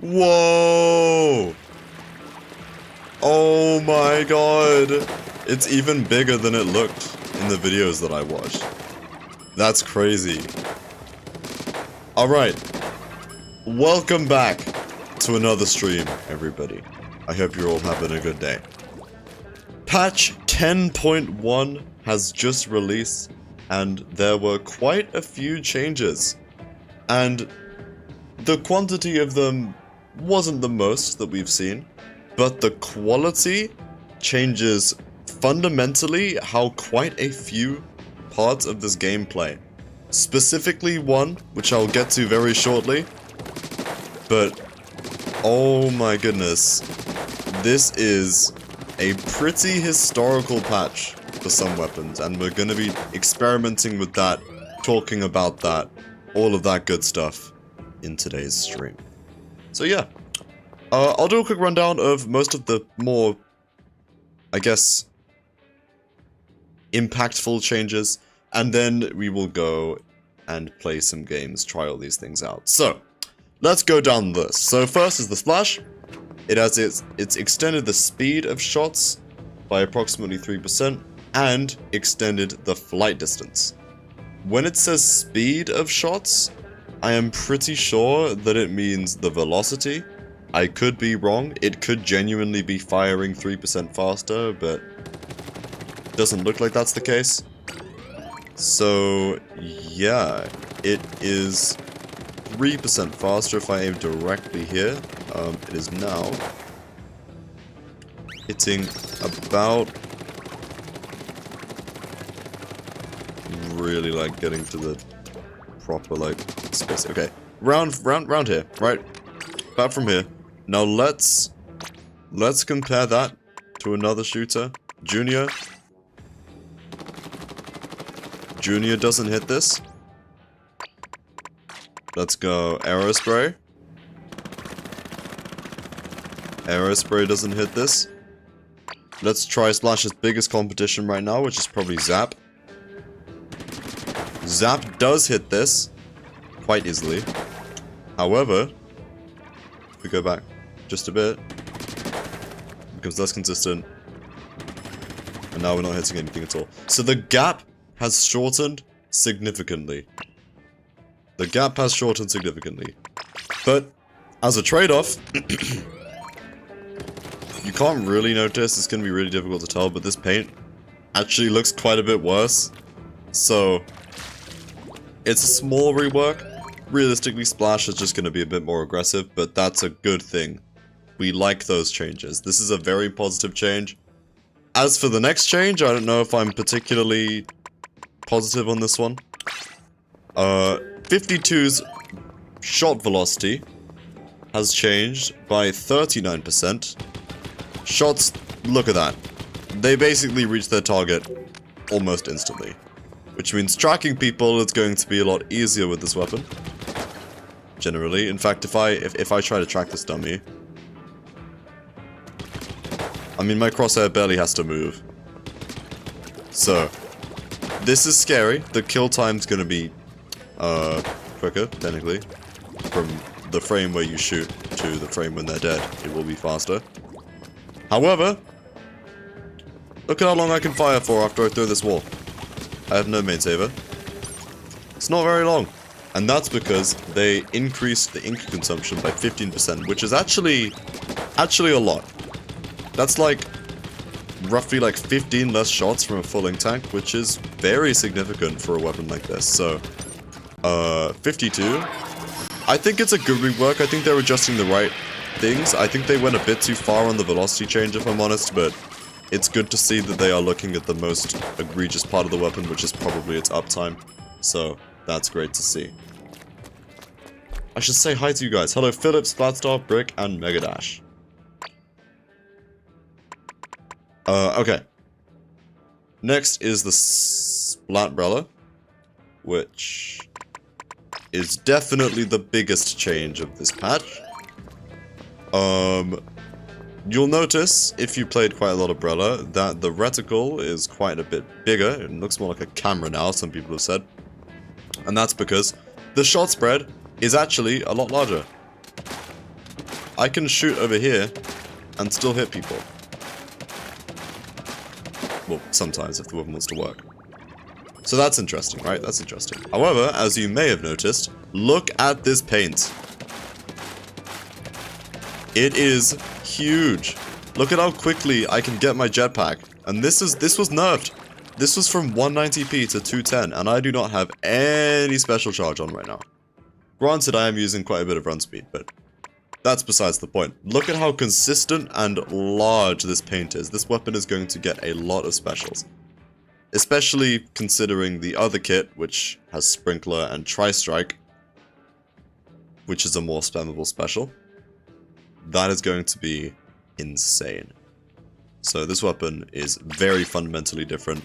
Whoa! Oh my god! It's even bigger than it looked in the videos that I watched. That's crazy. Alright. Welcome back to another stream, everybody. I hope you're all having a good day. Patch 10.1 has just released, and there were quite a few changes. And the quantity of them wasn't the most that we've seen, but the quality changes fundamentally how quite a few parts of this gameplay. Specifically one, which I'll get to very shortly, but oh my goodness, this is a pretty historical patch for some weapons, and we're going to be experimenting with that, talking about that, all of that good stuff in today's stream. So yeah, I'll do a quick rundown of most of the more, I guess, impactful changes, and then we will go and play some games, try all these things out. So, let's go down this. So first is the splash. It has it's extended the speed of shots by approximately 3% and extended the flight distance. When it says speed of shots, I am pretty sure that it means the velocity. I could be wrong. It could genuinely be firing 3% faster, but it doesn't look like that's the case. So, yeah, it is 3% faster if I aim directly here. It is now hitting about... really like getting to the proper like space. Okay, round here, right? About from here. Now let's compare that to another shooter, Junior. Junior doesn't hit this. Let's go Aerospray. Aerospray doesn't hit this. Let's try Splash's biggest competition right now, which is probably Zap. Zap does hit this quite easily. However, if we go back just a bit, it becomes less consistent. And now we're not hitting anything at all. So the gap has shortened significantly. The gap has shortened significantly. But as a trade-off, you can't really notice, it's going to be really difficult to tell, but this paint actually looks quite a bit worse. So, it's a small rework. Realistically, Splash is just going to be a bit more aggressive, but that's a good thing. We like those changes. This is a very positive change. As for the next change, I don't know if I'm particularly positive on this one. 52's shot velocity has changed by 39%. Shots, look at that. They basically reach their target almost instantly. Which means tracking people is going to be a lot easier with this weapon. Generally. In fact, if I try to track this dummy... I mean, my crosshair barely has to move. So, this is scary. The kill time's gonna be, quicker, technically. From the frame where you shoot to the frame when they're dead, it will be faster. However, look at how long I can fire for after I throw this wall. I have no main saver. It's not very long. And that's because they increased the ink consumption by 15%, which is actually a lot. That's like, roughly like 15 less shots from a full ink tank, which is very significant for a weapon like this. So, 52. I think it's a good rework. I think they're adjusting the right things. I think they went a bit too far on the velocity change, if I'm honest, but it's good to see that they are looking at the most egregious part of the weapon, which is probably its uptime. So, that's great to see. I should say hi to you guys. Hello, Philip, Splatstar, Brick, and Megadash. Okay. Next is the Splatbrella, which is definitely the biggest change of this patch. You'll notice, if you played quite a lot of Brella, that the reticle is quite a bit bigger. It looks more like a camera now, some people have said. And that's because the shot spread is actually a lot larger. I can shoot over here and still hit people. Well, sometimes if the weapon wants to work. So that's interesting, right? That's interesting. However, as you may have noticed, look at this paint. It is huge. Look at how quickly I can get my jetpack. And this was nerfed. This was from 190p to 210, and I do not have any special charge on right now. Granted, I am using quite a bit of run speed, but that's besides the point. Look at how consistent and large this paint is. This weapon is going to get a lot of specials. Especially considering the other kit, which has Sprinkler and Tri-Strike, which is a more spammable special. That is going to be insane. So this weapon is very fundamentally different.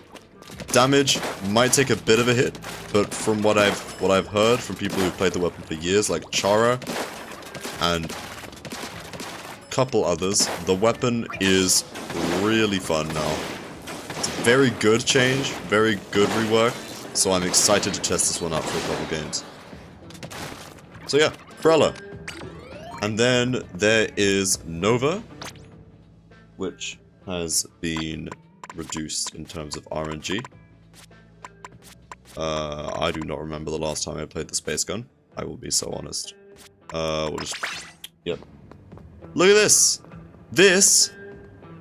Damage might take a bit of a hit, but from what I've heard from people who've played the weapon for years, like Chara and a couple others, the weapon is really fun now. It's a very good change, very good rework, so I'm excited to test this one out for a couple games. So yeah, Brella. And then there is Nova, which has been reduced in terms of RNG. I do not remember the last time I played the Space Gun. I will be so honest. We'll just... Yep. Look at this! This...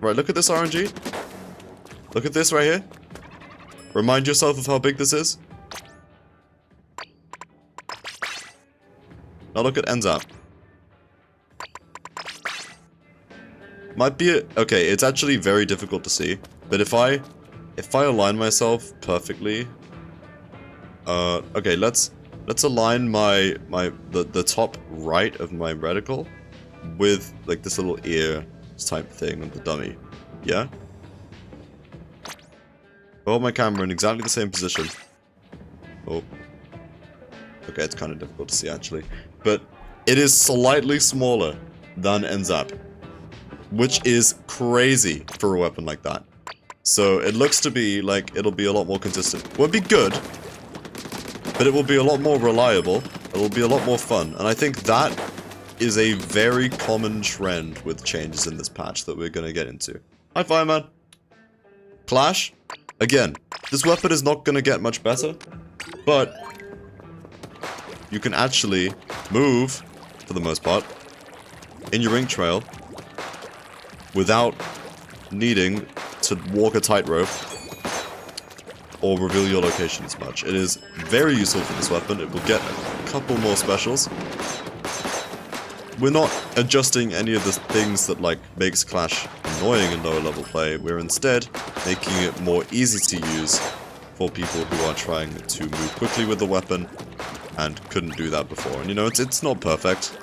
Right, look at this RNG. Look at this right here. Remind yourself of how big this is. Now look at NZAP. Might be okay, it's actually very difficult to see, but if I align myself perfectly, okay, let's align the top right of my reticle with like this little ear type thing on the dummy. Yeah? Hold my camera in exactly the same position. Oh. Okay, it's kind of difficult to see actually, but it is slightly smaller than NZAP. Which is crazy for a weapon like that. So it looks to be like it'll be a lot more consistent. It won't be good, but it will be a lot more reliable. It will be a lot more fun. And I think that is a very common trend with changes in this patch that we're going to get into. Hi, Fireman. Clash. Again, this weapon is not going to get much better, but you can actually move, for the most part, in your ink trail without needing to walk a tightrope or reveal your location as much. It is very useful for this weapon. It will get a couple more specials. We're not adjusting any of the things that like makes Clash annoying in lower level play. We're instead making it more easy to use for people who are trying to move quickly with the weapon and couldn't do that before. And you know, it's not perfect,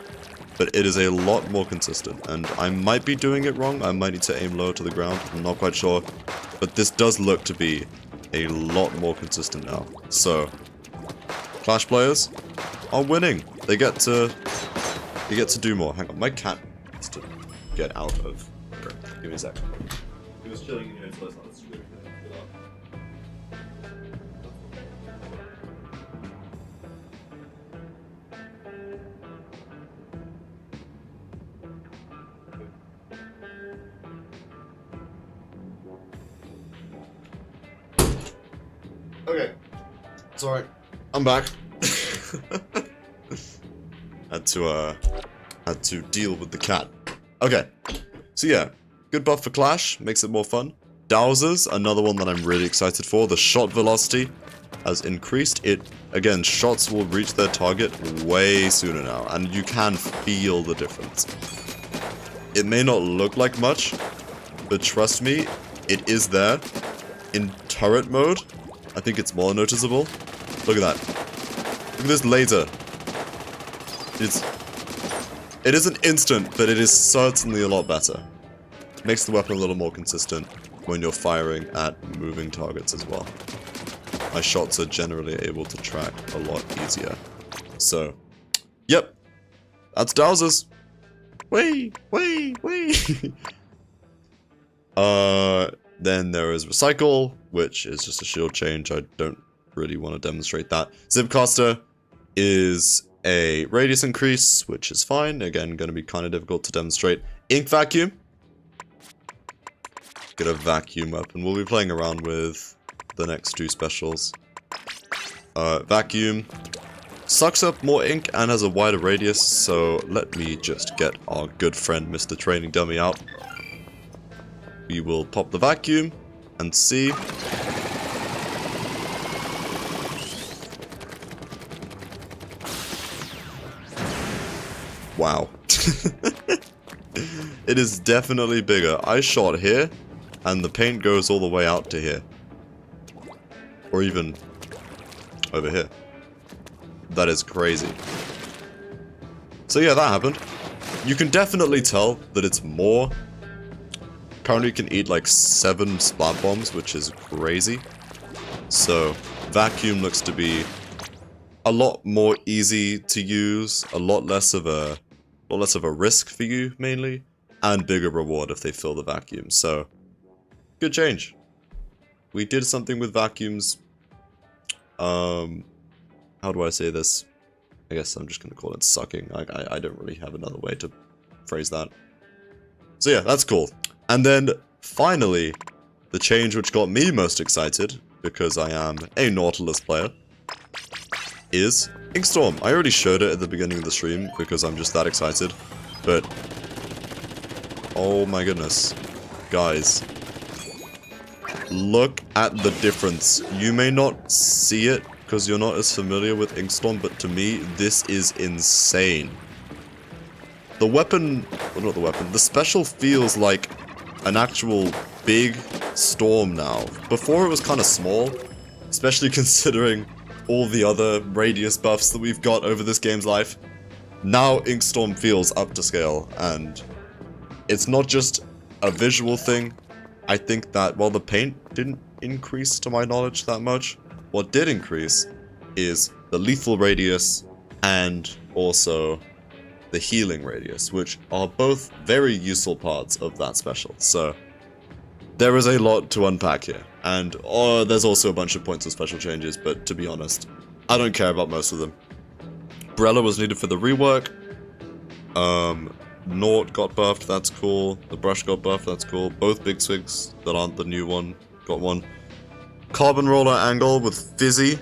but it is a lot more consistent, and I might be doing it wrong. I might need to aim low to the ground. I'm not quite sure, but this does look to be a lot more consistent now. So, Clash players are winning. They get to do more. Hang on, my cat needs to get out of here. Give me a sec. He was chilling in here until I started screaming. Okay, sorry, I'm back. had to deal with the cat. Okay, so yeah, good buff for Clash, makes it more fun. Dowsers, another one that I'm really excited for. The shot velocity has increased. Again, shots will reach their target way sooner now, and you can feel the difference. It may not look like much, but trust me, it is there. In turret mode, I think it's more noticeable. Look at that. Look at this laser. It isn't instant, but it is certainly a lot better. Makes the weapon a little more consistent when you're firing at moving targets as well. My shots are generally able to track a lot easier. So, yep. That's Dowsers. Whee! Whee! Whee! Then there is Recycle, which is just a shield change. I don't really want to demonstrate that. Zipcaster is a radius increase, which is fine. Again, going to be kind of difficult to demonstrate. Ink vacuum. Get a vacuum weapon. We'll be playing around with the next two specials. Vacuum sucks up more ink and has a wider radius, so let me just get our good friend Mr. Training Dummy out. We will pop the vacuum and see. Wow. It is definitely bigger. I shot here, and the paint goes all the way out to here. Or even over here. That is crazy. So yeah, that happened. You can definitely tell that it's more. Apparently you can eat like 7 splat bombs, which is crazy. So vacuum looks to be a lot more easy to use, a lot less of a risk for you mainly, and bigger reward if they fill the vacuum. So good change. We did something with vacuums. How do I say this? I guess I'm just gonna call it sucking. I don't really have another way to phrase that. So yeah, that's cool. And then finally, the change which got me most excited, because I am a Nautilus player, is Inkstorm. I already showed it at the beginning of the stream because I'm just that excited, but oh my goodness, guys, look at the difference. You may not see it because you're not as familiar with Inkstorm, but to me, this is insane. The weapon, well, not the weapon, the special feels like an actual big storm now. Before it was kind of small, especially considering all the other radius buffs that we've got over this game's life. Now Inkstorm feels up to scale, and it's not just a visual thing. I think that while the paint didn't increase to my knowledge that much, what did increase is the lethal radius and also the healing radius, which are both very useful parts of that special. So there is a lot to unpack here, and there's also a bunch of points of special changes, but to be honest, I don't care about most of them. Brella was needed for the rework. Nort got buffed, that's cool. The brush got buffed, that's cool. Both big swigs that aren't the new one got one. Carbon roller angle with Fizzy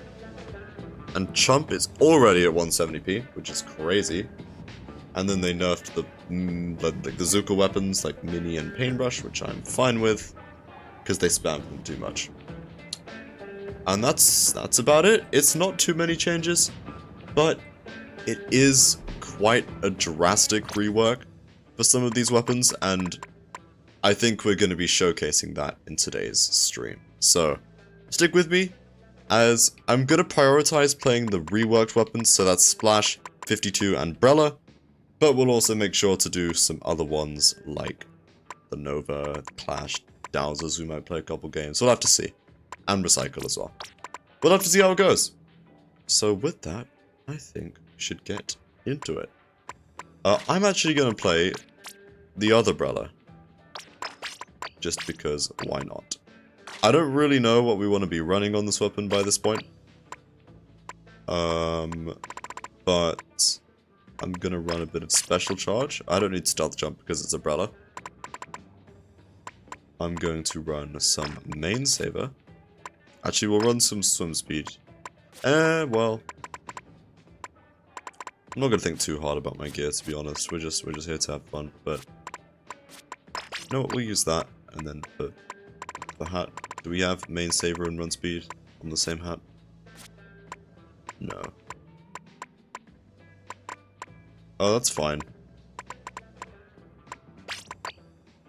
and Chump is already at 170p, which is crazy. And then they nerfed the Zuka weapons like Mini and Paintbrush, which I'm fine with, because they spam them too much. And that's about it. It's not too many changes, but it is quite a drastic rework for some of these weapons, and I think we're going to be showcasing that in today's stream. So stick with me, as I'm going to prioritize playing the reworked weapons, so that's Splash, 52, and Brella. But we'll also make sure to do some other ones like the Nova, the Clash, Dowsers. We might play a couple games. We'll have to see. And Recycle as well. We'll have to see how it goes. So with that, I think we should get into it. I'm actually going to play the other Brella. Just because, why not? I don't really know what we want to be running on this weapon by this point. But I'm gonna run a bit of special charge. I don't need stealth jump because it's a Brella. I'm going to run some main saver. Actually, we'll run some swim speed. Well, I'm not gonna think too hard about my gear, to be honest. We're just here to have fun. But you know what? We'll use that, and then for the hat. Do we have main saver and run speed on the same hat? No. Oh, that's fine.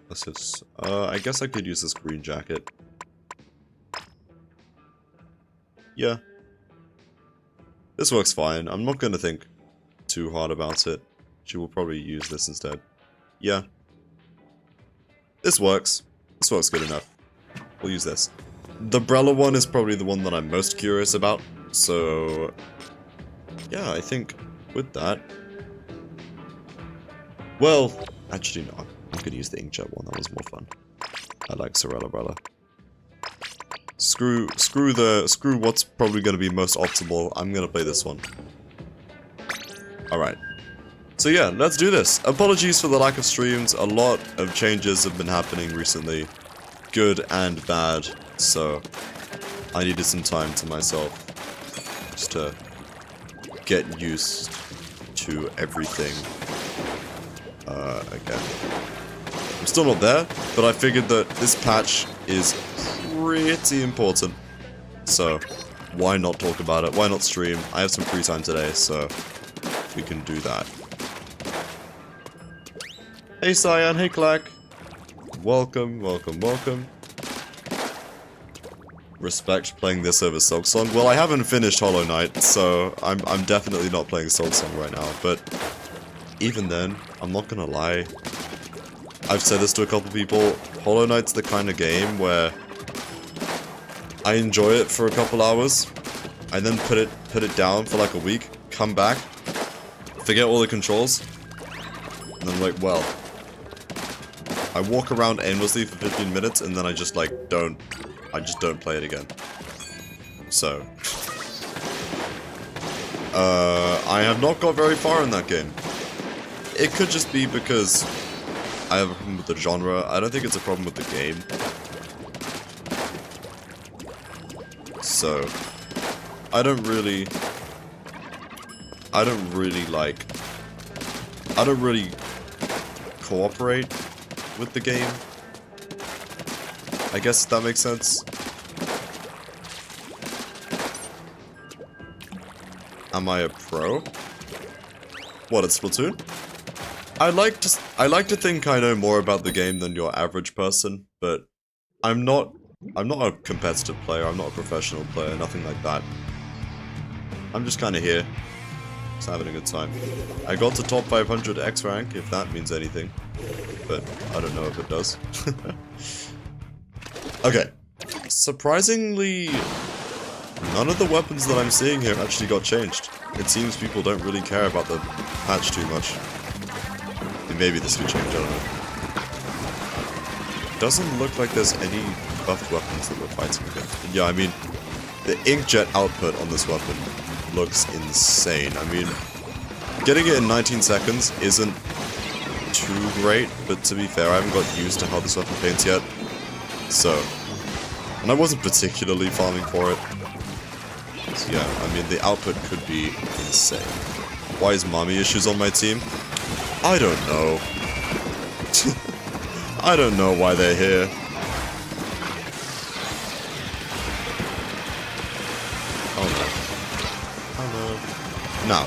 Let's just, I guess I could use this green jacket. Yeah. This works fine. I'm not gonna think too hard about it. She will probably use this instead. Yeah. This works. This works good enough. We'll use this. The Brella one is probably the one that I'm most curious about. So, yeah, I think with that... Well, actually no, I'm gonna use the inkjet one, that was more fun. I like Sorella Brella. Screw what's probably gonna be most optimal, I'm gonna play this one. Alright. So yeah, let's do this. Apologies for the lack of streams. A lot of changes have been happening recently. Good and bad. So, I needed some time to myself. Just to get used to everything. Again. I'm still not there, but I figured that this patch is pretty important. So, why not talk about it? Why not stream? I have some free time today, so we can do that. Hey Cyan, hey Clack. Welcome, welcome, welcome. Respect playing this over Silksong. Well, I haven't finished Hollow Knight, so I'm definitely not playing Silksong right now, but even then, I'm not gonna lie. I've said this to a couple people, Hollow Knight's the kind of game where I enjoy it for a couple hours, I then put it down for like a week, come back, forget all the controls, and then I'm like, well, I walk around aimlessly for 15 minutes and then I just like I just don't play it again. So, I have not got very far in that game. It could just be because I have a problem with the genre. I don't think it's a problem with the game. So, I don't really cooperate with the game. I guess that makes sense. Am I a pro? What, at Splatoon? I like to think I know more about the game than your average person, but I'm not a competitive player, I'm not a professional player, nothing like that. I'm just kinda here. Just having a good time. I got to top 500 X rank, if that means anything. But I don't know if it does. Okay. Surprisingly, none of the weapons that I'm seeing here actually got changed. It seems people don't really care about the patch too much. Maybe this could change, I don't know. Doesn't look like there's any buffed weapons that we're fighting against. But yeah, I mean, the inkjet output on this weapon looks insane. I mean, getting it in 19 seconds isn't too great, but to be fair, I haven't got used to how this weapon paints yet. So, and I wasn't particularly farming for it. So yeah, I mean, the output could be insane. Why is mommy issues on my team? I don't know. I don't know why they're here. Oh no. Oh no. Now,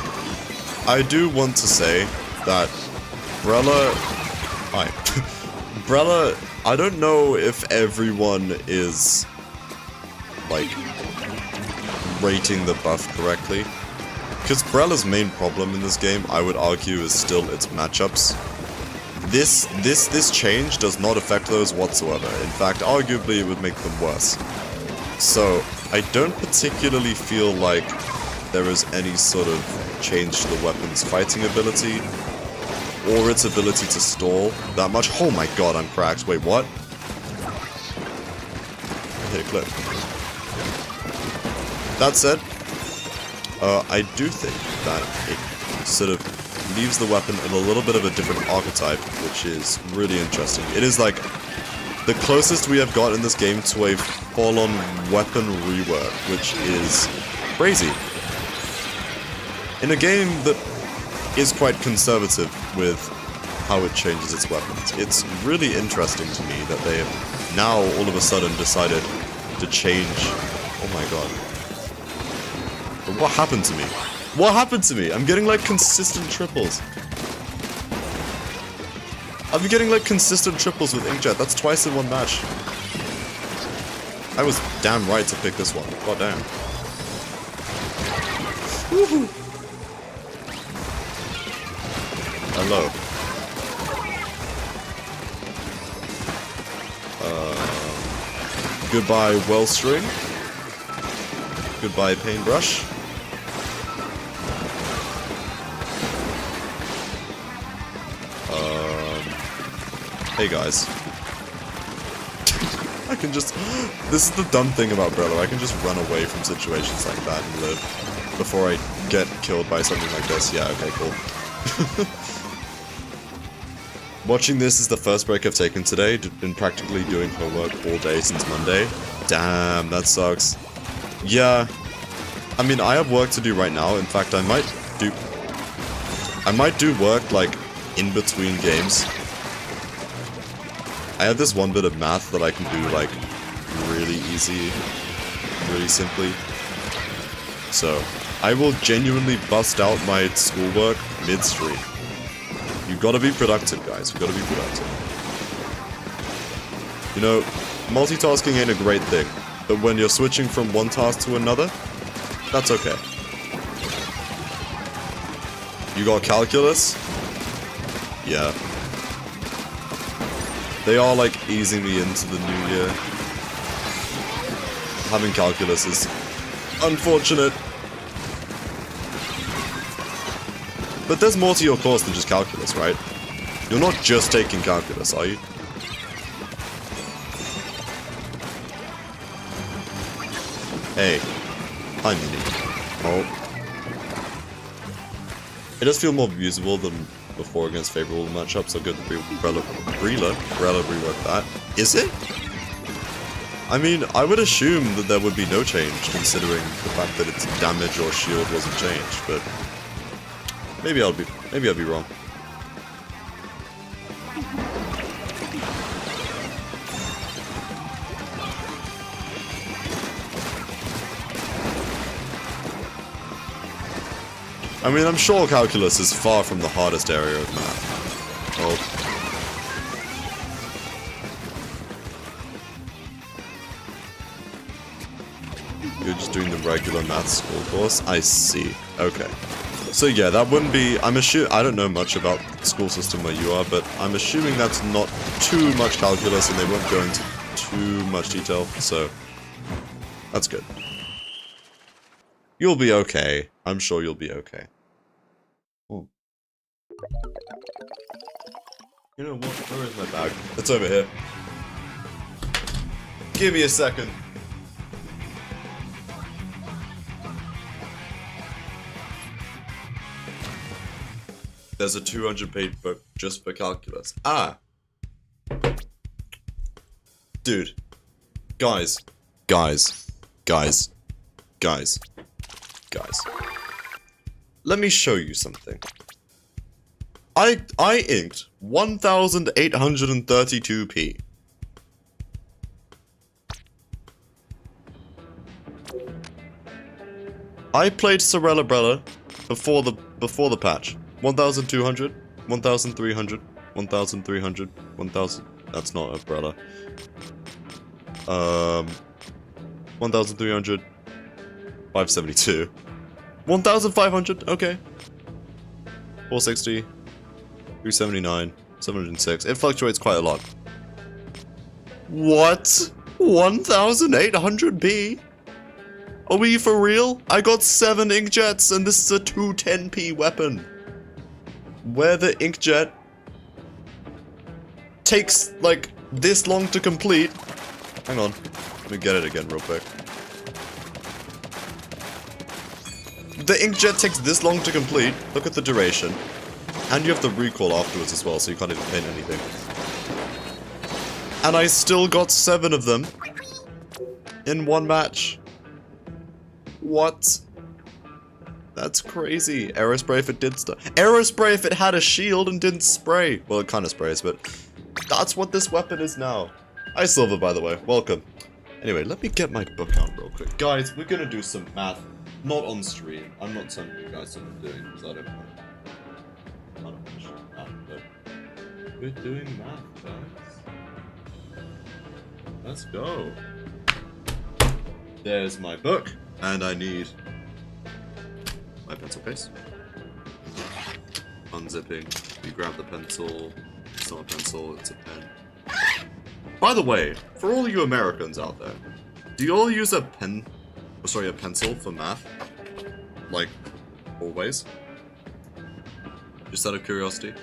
I do want to say that Brella... Brella, I don't know if everyone is, like, rating the buff correctly. Because Brella's main problem in this game, I would argue, is still its matchups. This change does not affect those whatsoever. In fact, arguably it would make them worse. So, I don't particularly feel like there is any sort of change to the weapon's fighting ability, or its ability to stall that much. Oh my god, I'm cracked. Wait, what? I hit a clip. That said, I do think that it sort of leaves the weapon in a little bit of a different archetype, which is really interesting. It is like the closest we have got in this game to a full-on weapon rework, which is crazy. In a game that is quite conservative with how it changes its weapons. It's really interesting to me that they have now all of a sudden decided to change... Oh my god. But what happened to me? What happened to me? I'm getting like consistent triples. I've been getting like consistent triples with Inkjet. That's twice in one match. I was damn right to pick this one. God damn. Woohoo! Hello. Goodbye, Wellstring. Goodbye, Paintbrush. Hey guys. I can just... This is the dumb thing about Brello. I can just run away from situations like that and live before I get killed by something like this. Yeah, okay, cool. Watching this is the first break I've taken today. Been practically doing homework all day since Monday. Damn, that sucks. Yeah. I mean, I have work to do right now. In fact, I might do work, like, in between games. I have this one bit of math that I can do, like, really easy, really simply. So, I will genuinely bust out my schoolwork mid-stream. You gotta be productive, guys. You gotta be productive. You know, multitasking ain't a great thing, but when you're switching from one task to another, that's okay. You got calculus? Yeah. They are, like, easing me into the new year. Having calculus is unfortunate. But there's more to your course than just calculus, right? You're not just taking calculus, are you? Hey. I'm unique. Oh. It does feel more usable than before against favorable matchups, so good Brella rework that. Is it? I mean, I would assume that there would be no change, considering the fact that its damage or shield wasn't changed, but maybe I'll be wrong. I mean, I'm sure calculus is far from the hardest area of math. Oh. You're just doing the regular math school course? I see. Okay. So yeah, that wouldn't be... I don't know much about the school system where you are, but I'm assuming that's not too much calculus and they won't go into too much detail, so... That's good. You'll be okay. I'm sure you'll be okay. Oh. You know what? Where is my bag? It's over here. Give me a second. There's a 200-page book just for calculus. Ah! Dude. Guys. Let me show you something. I inked 1,832p. I played Sorella before the patch. 1,200, 1,300, 1,300, 1,000. That's not Umbrella. 1,300, 572. 1,500, okay. 460, 379, 706. It fluctuates quite a lot. What? 1,800p? Are we for real? I got 7 inkjets and this is a 210p weapon. Where the inkjet takes, like, this long to complete. Hang on. Let me get it again real quick. The inkjet takes this long to complete. Look at the duration. And you have the recoil afterwards as well, so you can't even paint anything. And I still got 7 of them in one match. What? That's crazy. Aerospray if it did stuff. Aerospray if it had a shield and didn't spray. Well, it kind of sprays, but that's what this weapon is now. Hi, Silver, by the way. Welcome. Anyway, let me get my book out real quick. Guys, we're gonna do some math. Not on stream. I'm not telling you guys what I'm doing, because I don't know. But we're doing math, guys. Let's go. There's my book. And I need my pencil case. Unzipping. You grab the pencil. It's not a pencil, it's a pen. By the way, for all you Americans out there, do you all use a pencil for math? Like, always? Just out of curiosity?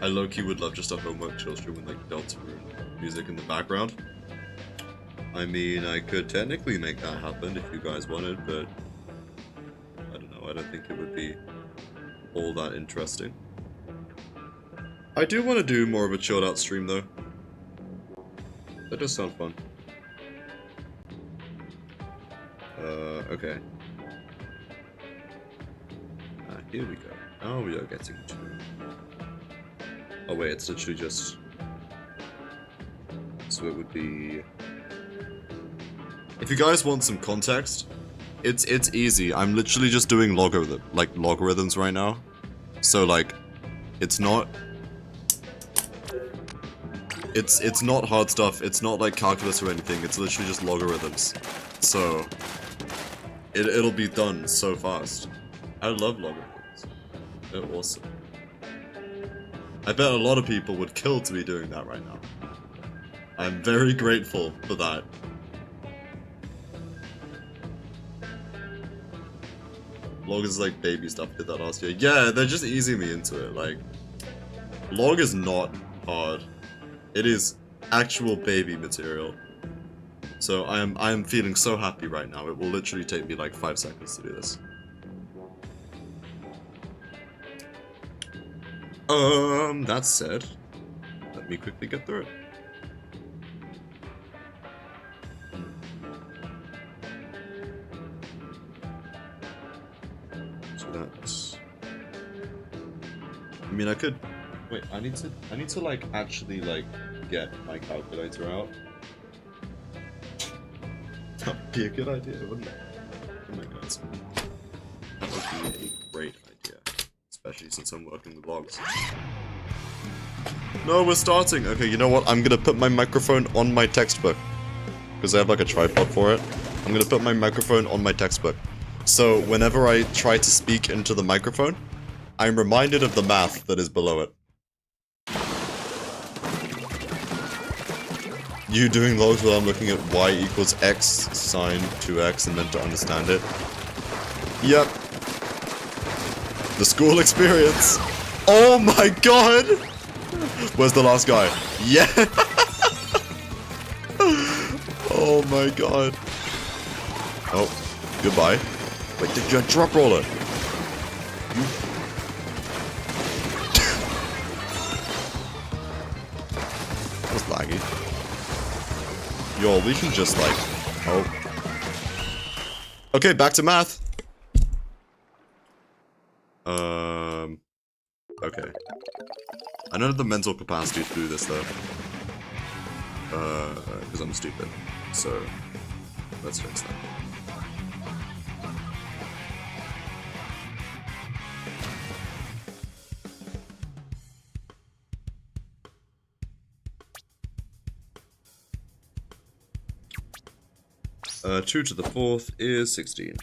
I low-key would love just a homework chill stream with like Deltarune music in the background. I mean, I could technically make that happen if you guys wanted, but I don't know, I don't think it would be all that interesting. I do want to do more of a chilled out stream though. That does sound fun. Okay. Here we go. Now we are getting to... Oh wait, it's literally just... So it would be... If you guys want some context, it's easy. I'm literally just doing logarithms right now. So like, it's not... It's not hard stuff. It's not like calculus or anything. It's literally just logarithms. So it'll be done so fast. I love logarithms. They're awesome. I bet a lot of people would kill to be doing that right now. I'm very grateful for that. Log is like baby stuff, did that last year. Yeah, they're just easing me into it. Like, log is not hard. It is actual baby material. So I am feeling so happy right now. It will literally take me like 5 seconds to do this. That said, let me quickly get through it. So that's... I mean, I could... Wait, I need to like actually like get my calculator out. That'd be a good idea, wouldn't it? Oh my god. That would be a great idea. Especially since I'm working with logs. No, we're starting! Okay, you know what? I'm gonna put my microphone on my textbook. Because I have like a tripod for it. I'm gonna put my microphone on my textbook. So whenever I try to speak into the microphone, I'm reminded of the math that is below it. You doing logs while I'm looking at y equals x sine 2x and meant to understand it. Yep. The school experience. Oh my god! Where's the last guy? Yeah! Oh my god. Oh, goodbye. Wait, did you drop roller? That was laggy. Yo, we can just like... Oh. Okay, back to math. Okay. I don't have the mental capacity to do this though. Because I'm stupid. So, let's fix that. Two to the fourth is 16.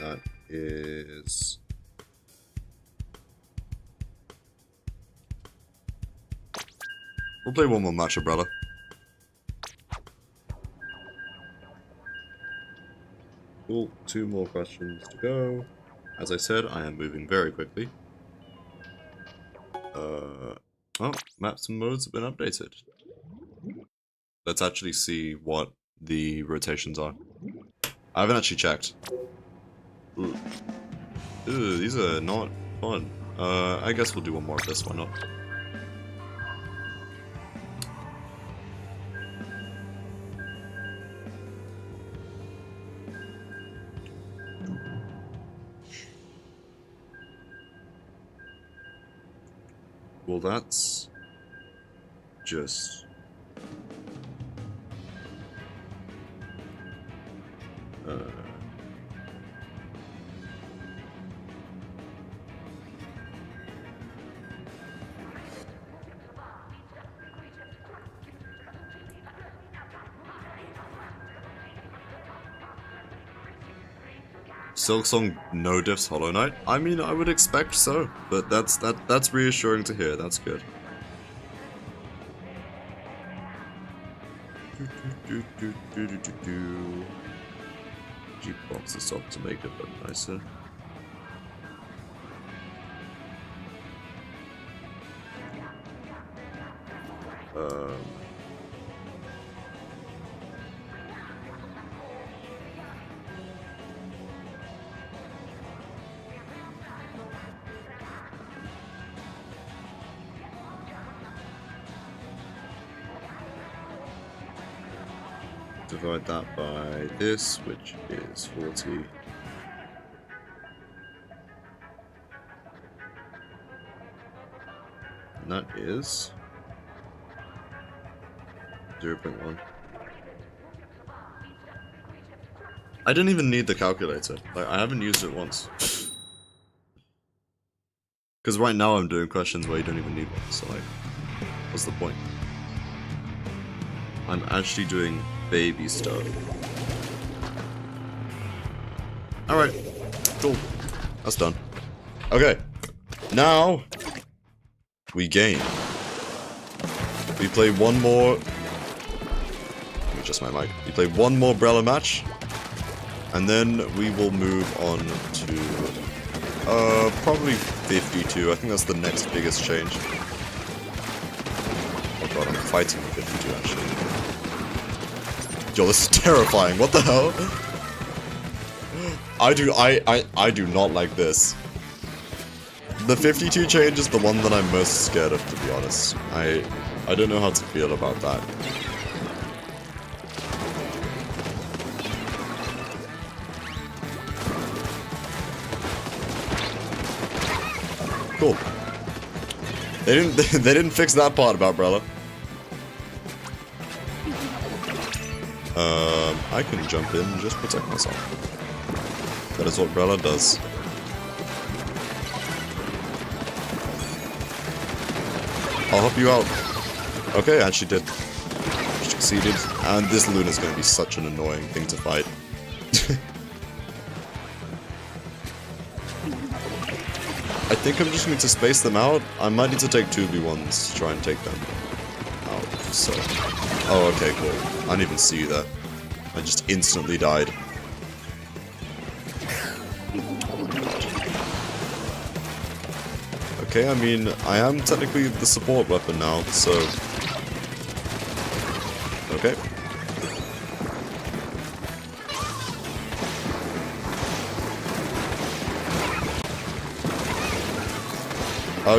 That is... We'll play one more match, umbrella. Cool, 2 more questions to go. As I said, I am moving very quickly. Oh, maps and modes have been updated. Let's actually see what the rotations are. I haven't actually checked. Ooh, these are not fun. I guess we'll do one more of this, why not? Well, that's just... Silksong no diffs Hollow Knight? I mean, I would expect so, but that's reassuring to hear. That's good. G-box this up to make it look nicer. Divide that by this, which is 40. And that is 0.1. I didn't even need the calculator. Like, I haven't used it once. Because right now I'm doing questions where you don't even need one, so like, what's the point? I'm actually doing baby stuff. Alright, cool. That's done. Okay, now we game. We play one more. Let me adjust my mic. We play one more Brella match, and then we will move on to probably 52. I think that's the next biggest change. Oh god, I'm fighting with 52 actually. Yo, this is terrifying. What the hell? I do not like this. The 52 change is the one that I'm most scared of, to be honest. I don't know how to feel about that. Cool. They didn't fix that part about Brella. I can jump in and just protect myself. That is what Brella does. I'll help you out. Okay, I actually did. Succeeded. And this Luna's gonna be such an annoying thing to fight. I think I'm just going to space them out. I might need to take 2v1s to try and take them out. So. Oh, okay, cool. I didn't even see you there. I just instantly died. Okay, I mean, I am technically the support weapon now, so... Okay.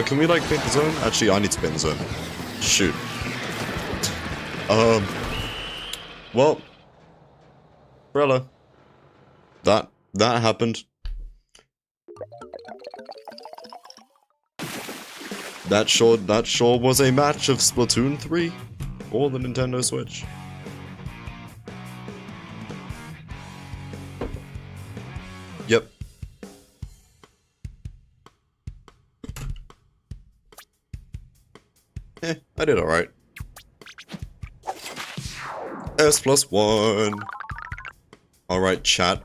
Can we, like, pick the zone? Actually, I need to pick the zone. Shoot. Well... Brella. That happened. That sure was a match of Splatoon 3 for the Nintendo Switch. Yep. I did alright. S+1. Alright, chat.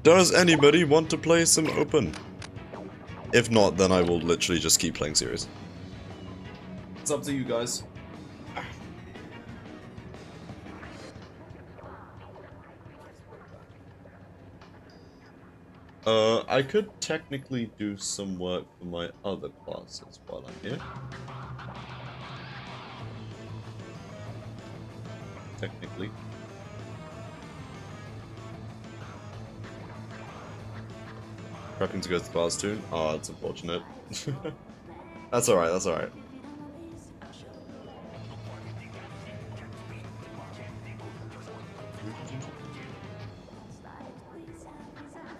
Does anybody want to play some open? If not, then I will literally just keep playing series. It's up to you guys. I could technically do some work for my other classes while I'm here. Technically. Prepping to go to Splatoon? Oh, that's unfortunate. That's alright, that's alright.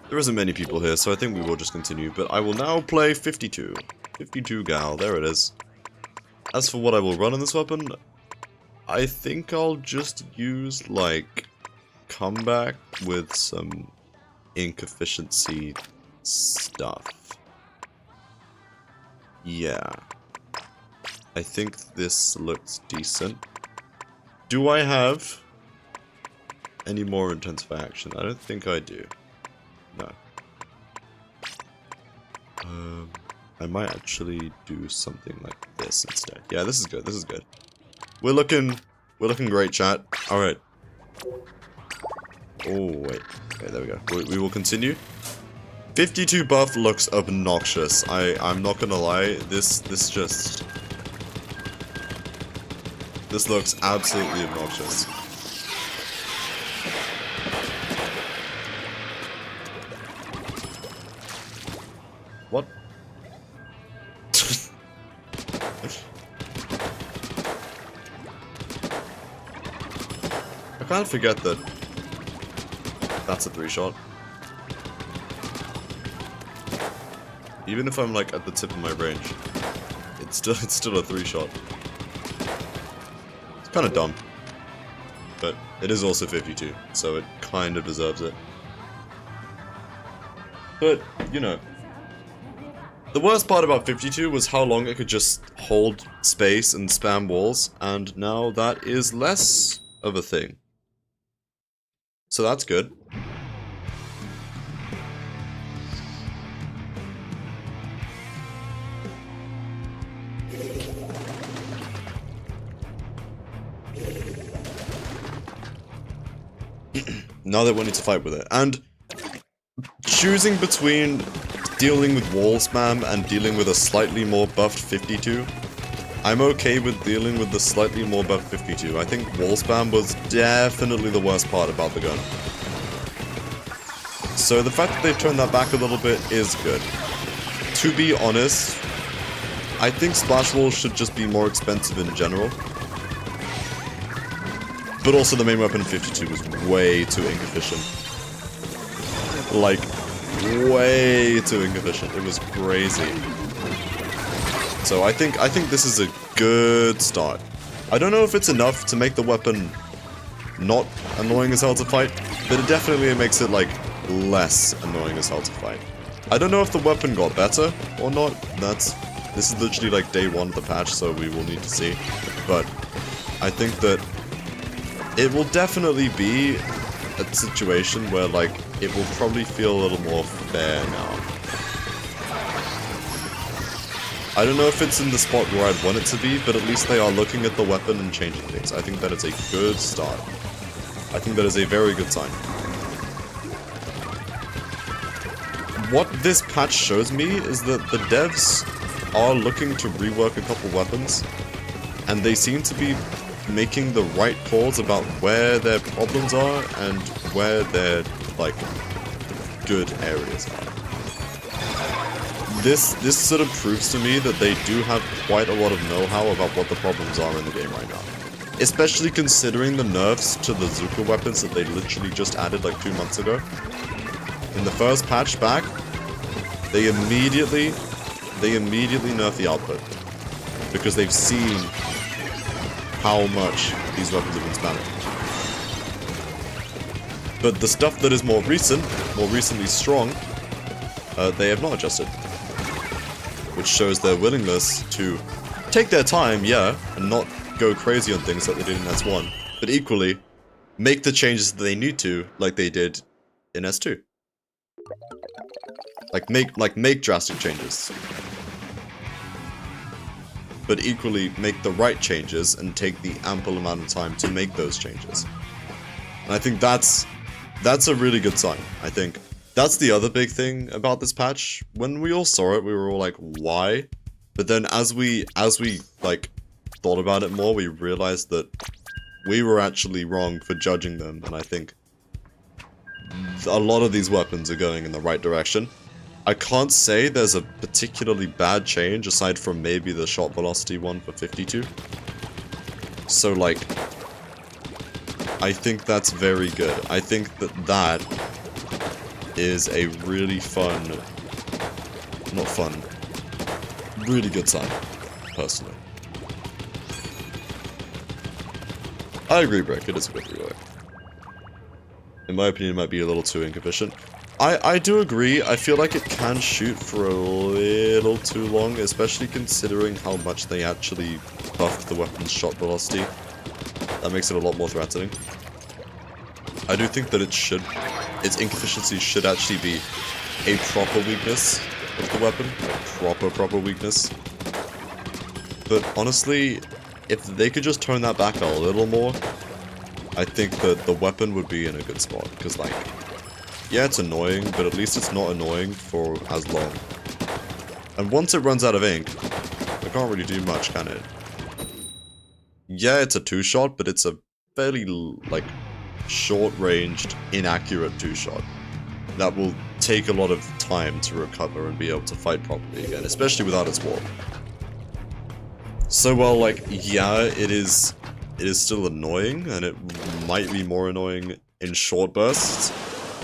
There isn't many people here, so I think we will just continue, but I will now play 52. 52 Gal, there it is. As for what I will run in this weapon, I think I'll just use, like, comeback with some ink efficiency stuff. Yeah. I think this looks decent. Do I have any more intensify action? I don't think I do. No. I might actually do something like this instead. Yeah, this is good. This is good. We're looking great, chat. All right. Oh wait. Okay, there we go. We will continue. 52 buff looks obnoxious. I'm not gonna lie. This just This looks absolutely obnoxious. What? I can't forget that that's a 3-shot. Even if I'm like at the tip of my range, it's still a 3-shot. It's kind of dumb, but it is also 52, so it kind of deserves it. But you know, the worst part about 52 was how long it could just hold space and spam walls, and now that is less of a thing. So that's good. Now that we need to fight with it. And choosing between dealing with wall spam and dealing with a slightly more buffed 52, I'm okay with dealing with the slightly more buffed 52. I think wall spam was definitely the worst part about the gun. So the fact that they've turned that back a little bit is good. To be honest, I think splash walls should just be more expensive in general. But also the main weapon 52 was way too ink efficient. Like, way too ink efficient. It was crazy. So I think this is a good start. I don't know if it's enough to make the weapon not annoying as hell to fight, but it definitely makes it like less annoying as hell to fight. I don't know if the weapon got better or not. This is literally like day 1 of the patch, so we will need to see. But I think that it will definitely be a situation where, like, it will probably feel a little more fair now. I don't know if it's in the spot where I'd want it to be, but at least they are looking at the weapon and changing things. I think that is a good start. I think that is a very good sign. What this patch shows me is that the devs are looking to rework a couple weapons, and they seem to be making the right calls about where their problems are and where their, like, good areas are. This sort of proves to me that they do have quite a lot of know-how about what the problems are in the game right now. Especially considering the nerfs to the Zuka weapons that they literally just added like 2 months ago. In the first patch back, they immediately nerf the output. Because they've seen how much these weapons have been spamming. But the stuff that is more recently strong, they have not adjusted. Which shows their willingness to take their time, yeah, and not go crazy on things like they did in S1, but equally, make the changes that they need to, like they did in S2. Make drastic changes. But equally make the right changes and take the ample amount of time to make those changes. And I think that's a really good sign. I think that's the other big thing about this patch. When we all saw it, we were all like, why? But then as we like thought about it more, we realized that we were actually wrong for judging them, and I think a lot of these weapons are going in the right direction. I can't say there's a particularly bad change aside from maybe the shot velocity one for 52. So like, I think that's very good. I think that is a really really good sign, personally. I agree, Brick, it is a good rework. In my opinion, it might be a little too incompetent. I do agree, I feel like it can shoot for a little too long, especially considering how much they actually buffed the weapon's shot velocity. That makes it a lot more threatening. I do think that its inefficiency should actually be a proper weakness of the weapon. A proper weakness. But honestly, if they could just turn that back a little more, I think that the weapon would be in a good spot. Because, like, yeah, it's annoying, but at least it's not annoying for as long. And once it runs out of ink, it can't really do much, can it? yeah, it's a two-shot, but it's a fairly, like, short-ranged, inaccurate two-shot that will take a lot of time to recover and be able to fight properly again, especially without its warp. So while, like, yeah, it is still annoying, and it might be more annoying in short bursts,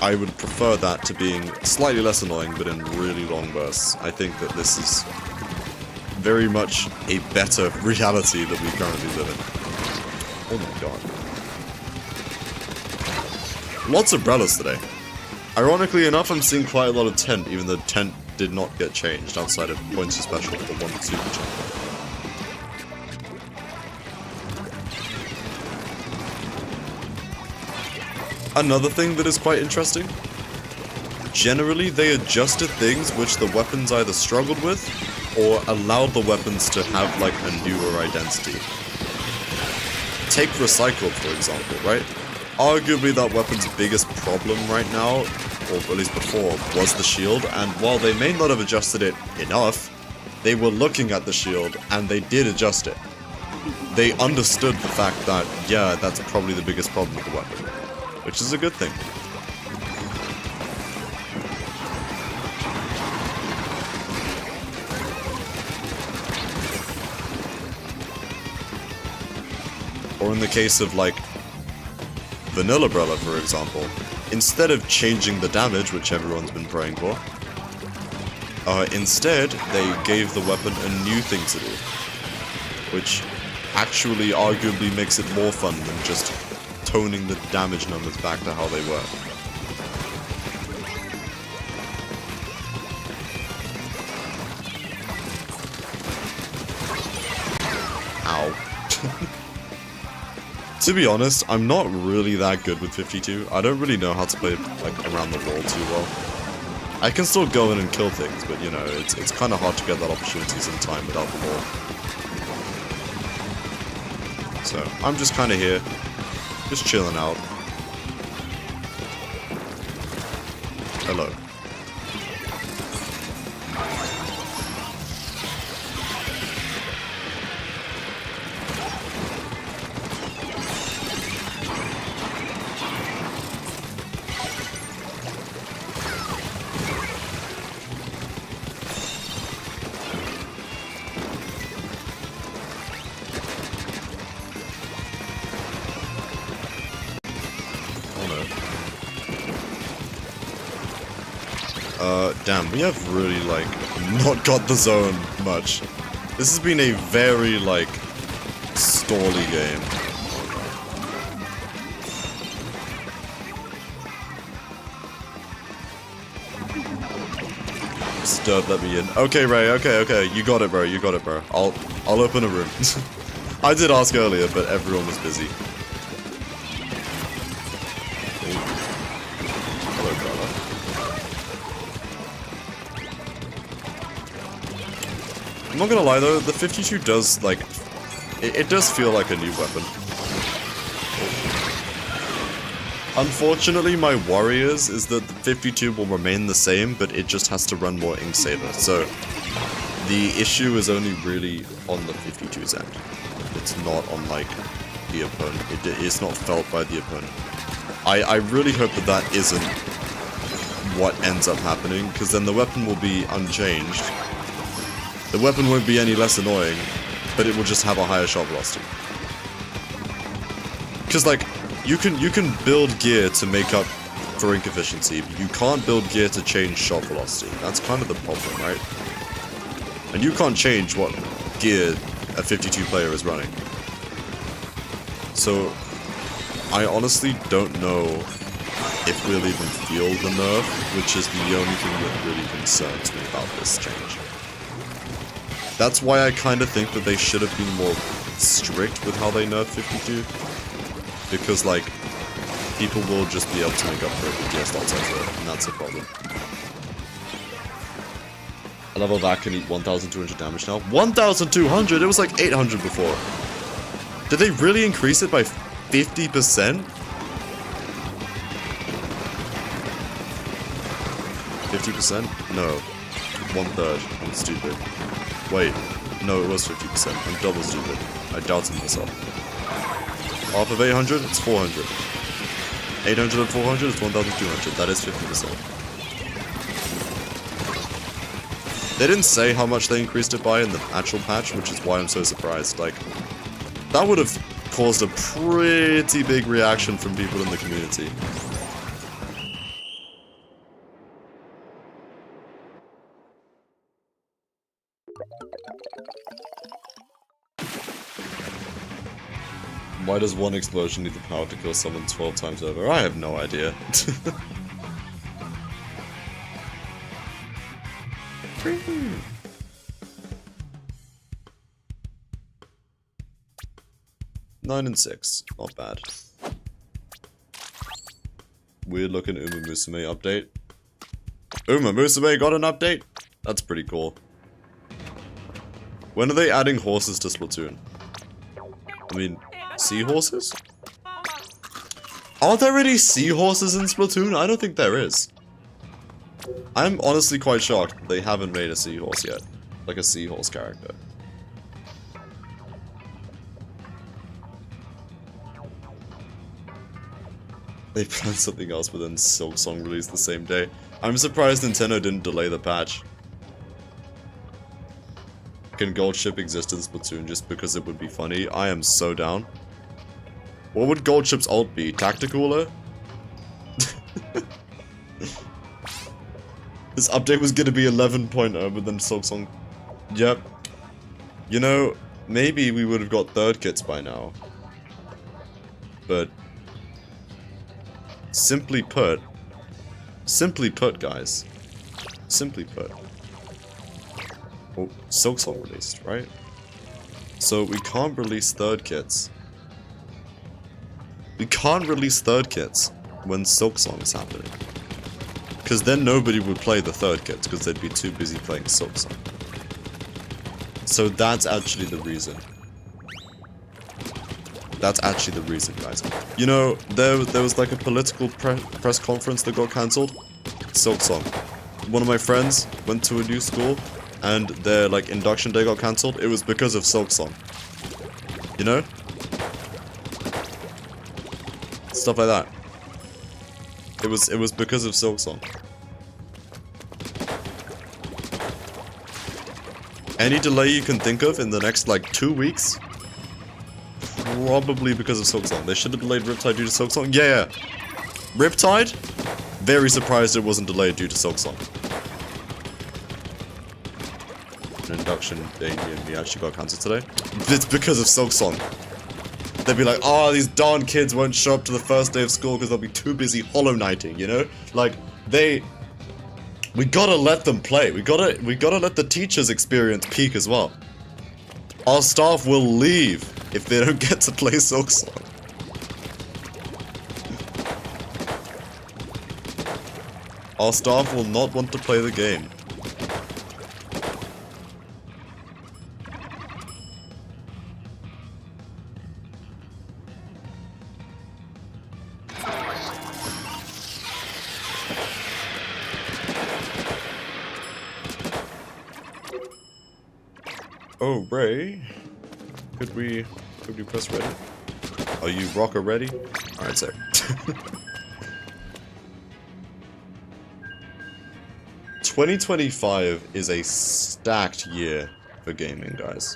I would prefer that to being slightly less annoying, but in really long bursts. I think that this is very much a better reality that we currently live in. Oh my god. Lots of umbrellas today. Ironically enough, I'm seeing quite a lot of tent, even though tent did not get changed outside of points of special for one super jump. Another thing that is quite interesting, generally they adjusted things which the weapons either struggled with or allowed the weapons to have like a newer identity. Take recycled for example, right? Arguably that weapon's biggest problem right now, or at least before, was the shield, and while they may not have adjusted it enough, they were looking at the shield and they did adjust it. They understood the fact that, yeah, that's probably the biggest problem with the weapon. Which is a good thing. Or in the case of, like, Vanilla Umbrella, for example, instead of changing the damage, which everyone's been praying for, instead, they gave the weapon a new thing to do. Which actually arguably makes it more fun than just toning the damage numbers back to how they were. Ow. To be honest, I'm not really that good with 52. I don't really know how to play like around the wall too well. I can still go in and kill things, but you know, it's kind of hard to get that opportunity sometime without the wall. So, I'm just kind of here. Just chilling out. Hello. Damn, we have really, like, not got the zone much. This has been a very, like, stally game. Disturb, let me in. Okay, Ray, okay. You got it, bro. I'll open a room. I did ask earlier, but everyone was busy. I'm not gonna lie though, the 52 does, like, it does feel like a new weapon. Unfortunately, my worry is that the 52 will remain the same, but it just has to run more Inksaber, so the issue is only really on the 52's end. It's not on, like, the opponent. It's not felt by the opponent. I really hope that that isn't what ends up happening, because then the weapon will be unchanged. The weapon won't be any less annoying, but it will just have a higher shot velocity. Because, like, you can build gear to make up for ink efficiency, but you can't build gear to change shot velocity. That's kind of the problem, right? And you can't change what gear a 52 player is running. So, I honestly don't know if we'll even feel the nerf, which is the only thing that really concerns me about this change. That's why I kind of think that they should have been more strict with how they nerf 52. Because, like, people will just be able to make up for it with DS slots over it, and that's a problem. A level that can eat 1,200 damage now. 1,200? It was like 800 before. Did they really increase it by 50%? 50%? No. 1/3. I'm stupid. Wait. No, it was 50%. I'm double stupid. I doubted myself. Half of 800, it's 400. 800 and 400 is 1,200. That is 50%. They didn't say how much they increased it by in the actual patch, which is why I'm so surprised. Like, that would have caused a pretty big reaction from people in the community. Why does one explosion need the power to kill someone 12 times over? I have no idea. Nine and 6, not bad. Weird looking Uma Musume update. Uma Musume got an update? That's pretty cool. When are they adding horses to Splatoon? I mean, seahorses? Are there any seahorses in Splatoon? I don't think there is. I'm honestly quite shocked that they haven't made a seahorse yet. Like a seahorse character. They planned something else, but then Silksong released the same day. I'm surprised Nintendo didn't delay the patch. Can Gold Ship exist in Splatoon just because it would be funny? I am so down. What would Gold Ship's ult be? Tacticooler? This update was gonna be 11.0, but then Silksong... Yep. You know, maybe we would have got third kits by now. But... Simply put, guys. Simply put. Oh, Silksong released, right? So we can't release third kits. We can't release third kits when Silksong is happening. Because then nobody would play the third kits, because they'd be too busy playing Silksong. So that's actually the reason. That's actually the reason, guys. You know, there was like a political press conference that got cancelled. Silksong. One of my friends went to a new school, and their like induction day got cancelled. It was because of Silksong. You know? Stuff like that. It was because of Silksong. Any delay you can think of in the next like 2 weeks? Probably because of Silksong. They should have delayed Riptide due to Silksong. Yeah. Riptide? Very surprised it wasn't delayed due to Silksong. An induction day DMV actually got cancelled today. It's because of Silksong. They'd be like, oh, these darn kids won't show up to the first day of school because they'll be too busy Hollow Knighting, you know? Like, we gotta let them play. We gotta let the teachers experience peak as well. Our staff will leave if they don't get to play Silksong. Our staff will not want to play the game. Oh, Ray, could we press ready? Are you rocker ready? Alright, sir. 2025 is a stacked year for gaming, guys.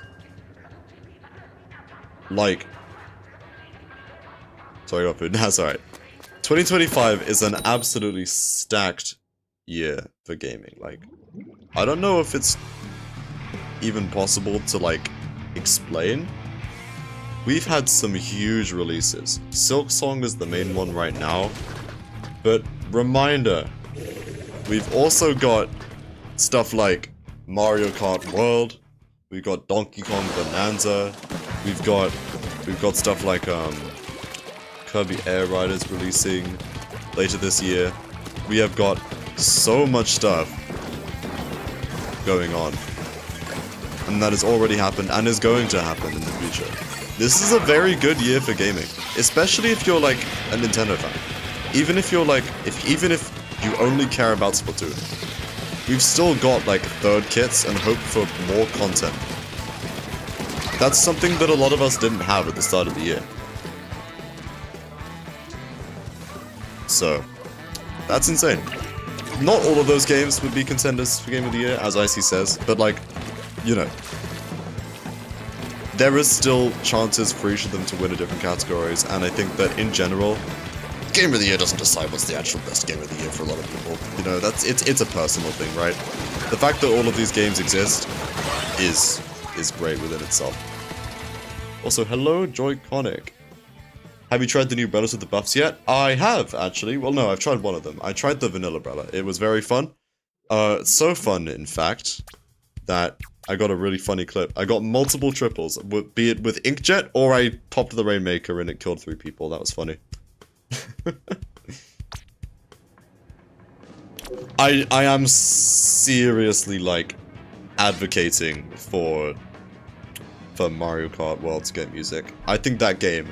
Like... Sorry, I got food. That's alright. 2025 is an absolutely stacked year for gaming. Like, I don't know if it's even possible to, like, explain. We've had some huge releases. Silksong is the main one right now. But, reminder, we've also got stuff like Mario Kart World, we've got Donkey Kong Bonanza, we've got stuff like Kirby Air Riders releasing later this year. We have got so much stuff going on. And that has already happened and is going to happen in the future. This is a very good year for gaming, especially if you're like a Nintendo fan. Even if you're like, even if you only care about Splatoon, we've still got like third kits and hope for more content. That's something that a lot of us didn't have at the start of the year. So, that's insane. Not all of those games would be contenders for Game of the Year, as Icy says, but like, you know, there is still chances for each of them to win in different categories, and I think that in general, Game of the Year doesn't decide what's the actual best Game of the Year for a lot of people. You know, it's a personal thing, right? The fact that all of these games exist is great within itself. Also, hello, Joy-Conic. Have you tried the new Brellas with the buffs yet? I have, actually. Well, no, I've tried one of them. I tried the vanilla Brella. It was very fun. So fun, in fact, that I got a really funny clip. I got multiple triples, be it with Inkjet, or I popped the Rainmaker and it killed 3 people. That was funny. I am seriously, like, advocating for Mario Kart World to get music. I think that game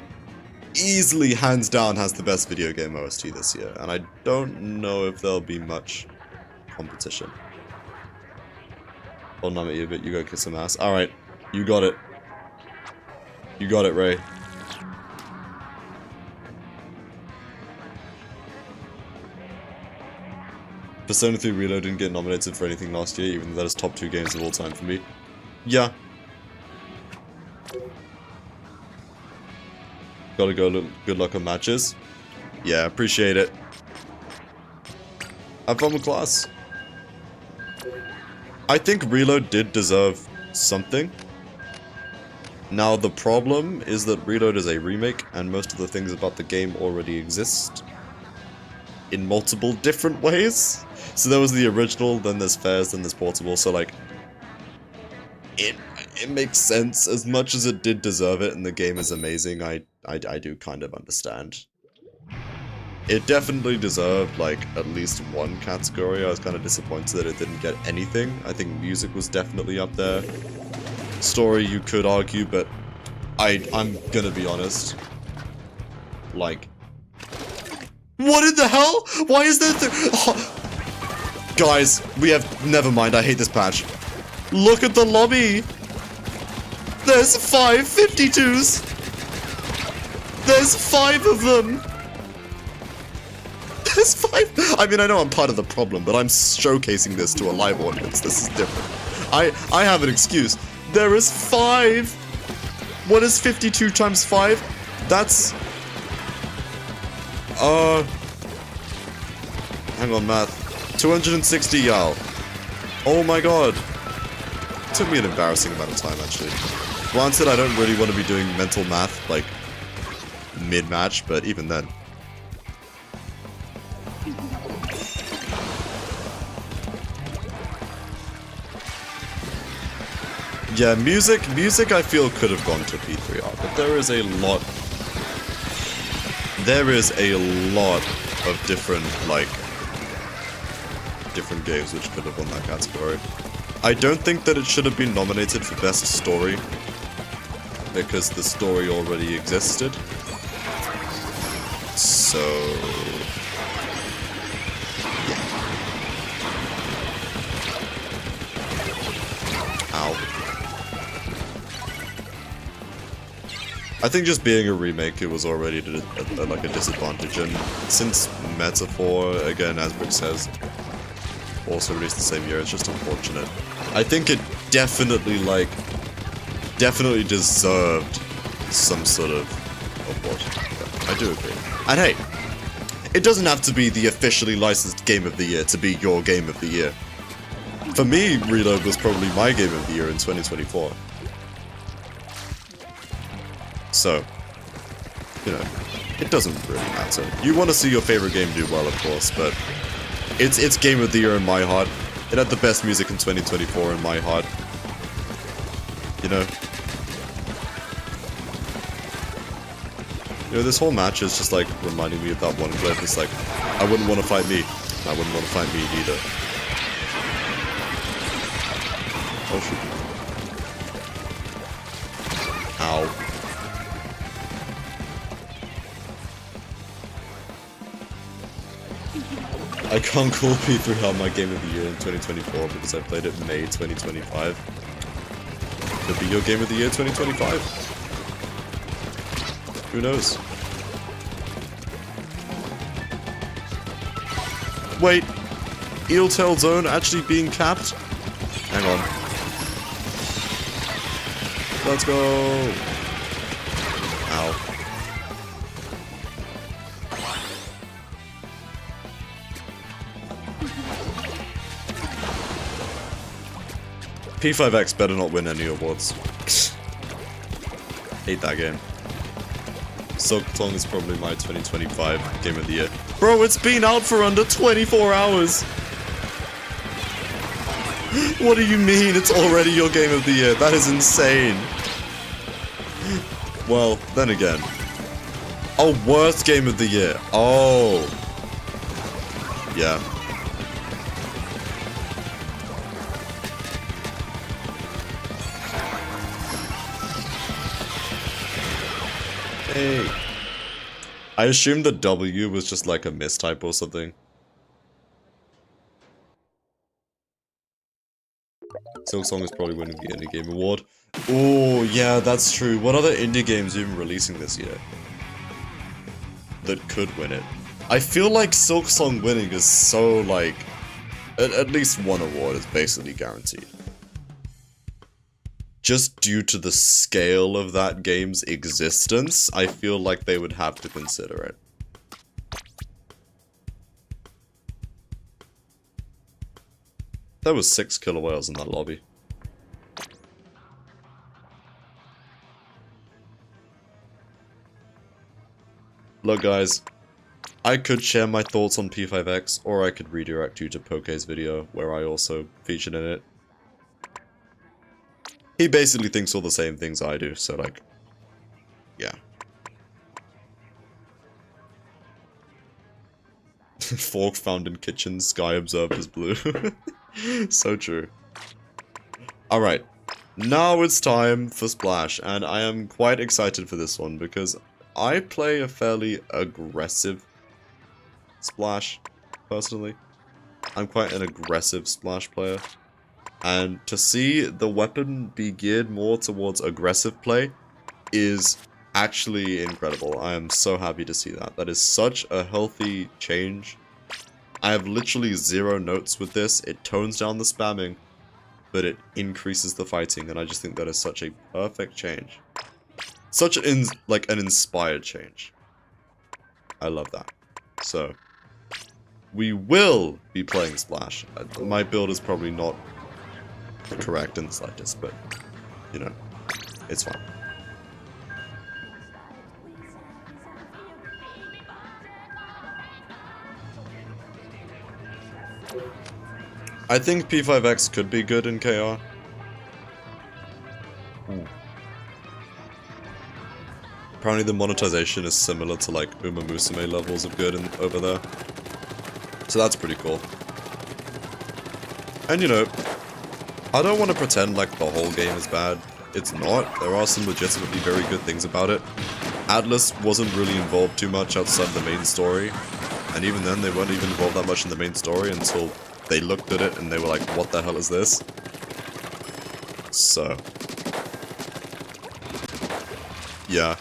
easily, hands down, has the best video game OST this year, and I don't know if there'll be much competition. Well, not at you, but you go kiss some ass. Alright, you got it. You got it, Ray. Persona 3 Reload didn't get nominated for anything last year, even though that is top 2 games of all time for me. Yeah. Gotta go, good luck on matches. Yeah, appreciate it. Have fun with class. I think Reload did deserve something. Now the problem is that Reload is a remake, and most of the things about the game already exist in multiple different ways. So there was the original, then there's Fairs, then there's Portable, so like, it makes sense. As much as it did deserve it and the game is amazing, I do kind of understand. It definitely deserved, like, at least one category. I was kind of disappointed that it didn't get anything. I think music was definitely up there. Story, you could argue, but I'm gonna be honest. Like, what in the hell? Why is there oh. Guys, we have... Never mind, I hate this patch. Look at the lobby! There's 5 52s! There's 5 of them! There's 5... I mean, I know I'm part of the problem, but I'm showcasing this to a live audience. This is different. I have an excuse. There is 5! What is 52 times 5? That's... Hang on, math. 260, y'all. Oh my god. It took me an embarrassing amount of time, actually. Granted, I don't really want to be doing mental math, like, mid-match, but even then. Yeah, music I feel could have gone to P3R, but there is a lot of different, like, different games which could have won that category. I don't think that it should have been nominated for Best Story, because the story already existed. So... yeah. Ow. I think just being a remake, it was already like a disadvantage, and since Metaphor, again, as Brick says, also released the same year, it's just unfortunate. I think it definitely definitely deserved some sort of what? I do agree. And hey, it doesn't have to be the officially licensed Game of the Year to be your Game of the Year. For me, Reload was probably my Game of the Year in 2024. So, you know, it doesn't really matter. You want to see your favorite game do well, of course, but it's Game of the Year in my heart. It had the best music in 2024 in my heart. You know? You know, this whole match is just like reminding me of that one clip. It's like, I wouldn't want to fight me. I wouldn't want to fight me either. Oh shoot. Ow. I can't call P3R my Game of the Year in 2024 because I played it in May 2025. Could be your Game of the Year 2025. Who knows? Wait, Eeltail Zone actually being capped? Hang on. Let's go! Ow. P5X better not win any awards. Hate that game. Splatoon is probably my 2025 game of the year. Bro, it's been out for under 24 hours! What do you mean it's already your game of the year? That is insane. Well, then again. Oh, worst game of the year. Oh. Yeah. Hey. I assumed the W was just like a mistype or something. Silksong is probably winning the Indie Game Award. Oh, yeah, that's true. What other indie games are even releasing this year that could win it? I feel like Silksong winning is so, like, at least one award is basically guaranteed. Just due to the scale of that game's existence, I feel like they would have to consider it. There was 6 killer whales in that lobby. Look guys, I could share my thoughts on P5X, or I could redirect you to Poke's video, where I also featured in it. He basically thinks all the same things I do, so like, yeah. Fork found in kitchen, sky observed as blue. So true. Alright, now it's time for Splash, and I am quite excited for this one because I play a fairly aggressive Splash, personally. I'm quite an aggressive Splash player, and to see the weapon be geared more towards aggressive play is actually incredible. I am so happy to see that. That is such a healthy change. I have literally 0 notes with this. It tones down the spamming, but it increases the fighting, and I just think that is such a perfect change. Such an inspired change. I love that. So, we will be playing Splash. My build is probably not correct in the slightest, but, you know, it's fine. I think P5X could be good in KR. Apparently the monetization is similar to like Uma Musume levels of good over there. So that's pretty cool. And you know, I don't want to pretend like the whole game is bad. It's not. There are some legitimately very good things about it. Atlas wasn't really involved too much outside the main story. And even then, they weren't even involved that much in the main story until they looked at it and they were like, what the hell is this? So. Yeah.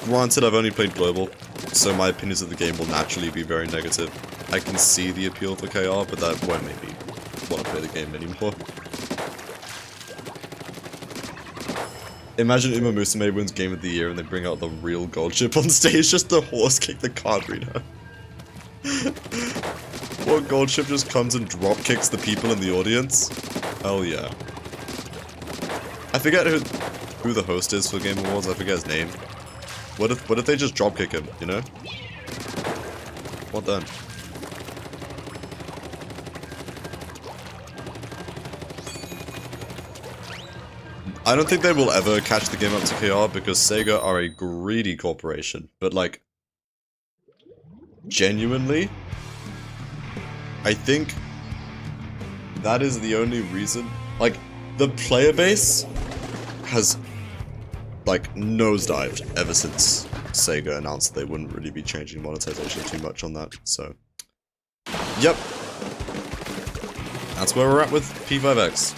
Granted, I've only played Global, so my opinions of the game will naturally be very negative. I can see the appeal for KR, but that won't make me want to play the game anymore. Imagine Uma Musume wins Game of the Year and they bring out the real gold chip on stage just to horse kick the card reader. What gold chip just comes and drop kicks the people in the audience? Hell yeah. I forget who the host is for Game Awards, I forget his name. What if they just drop kick him, you know? What then? I don't think they will ever catch the game up to KR because Sega are a greedy corporation, but like, genuinely, I think that is the only reason. Like, the player base has, like, nosedived ever since Sega announced they wouldn't really be changing monetization too much on that, so. Yep. That's where we're at with P5X.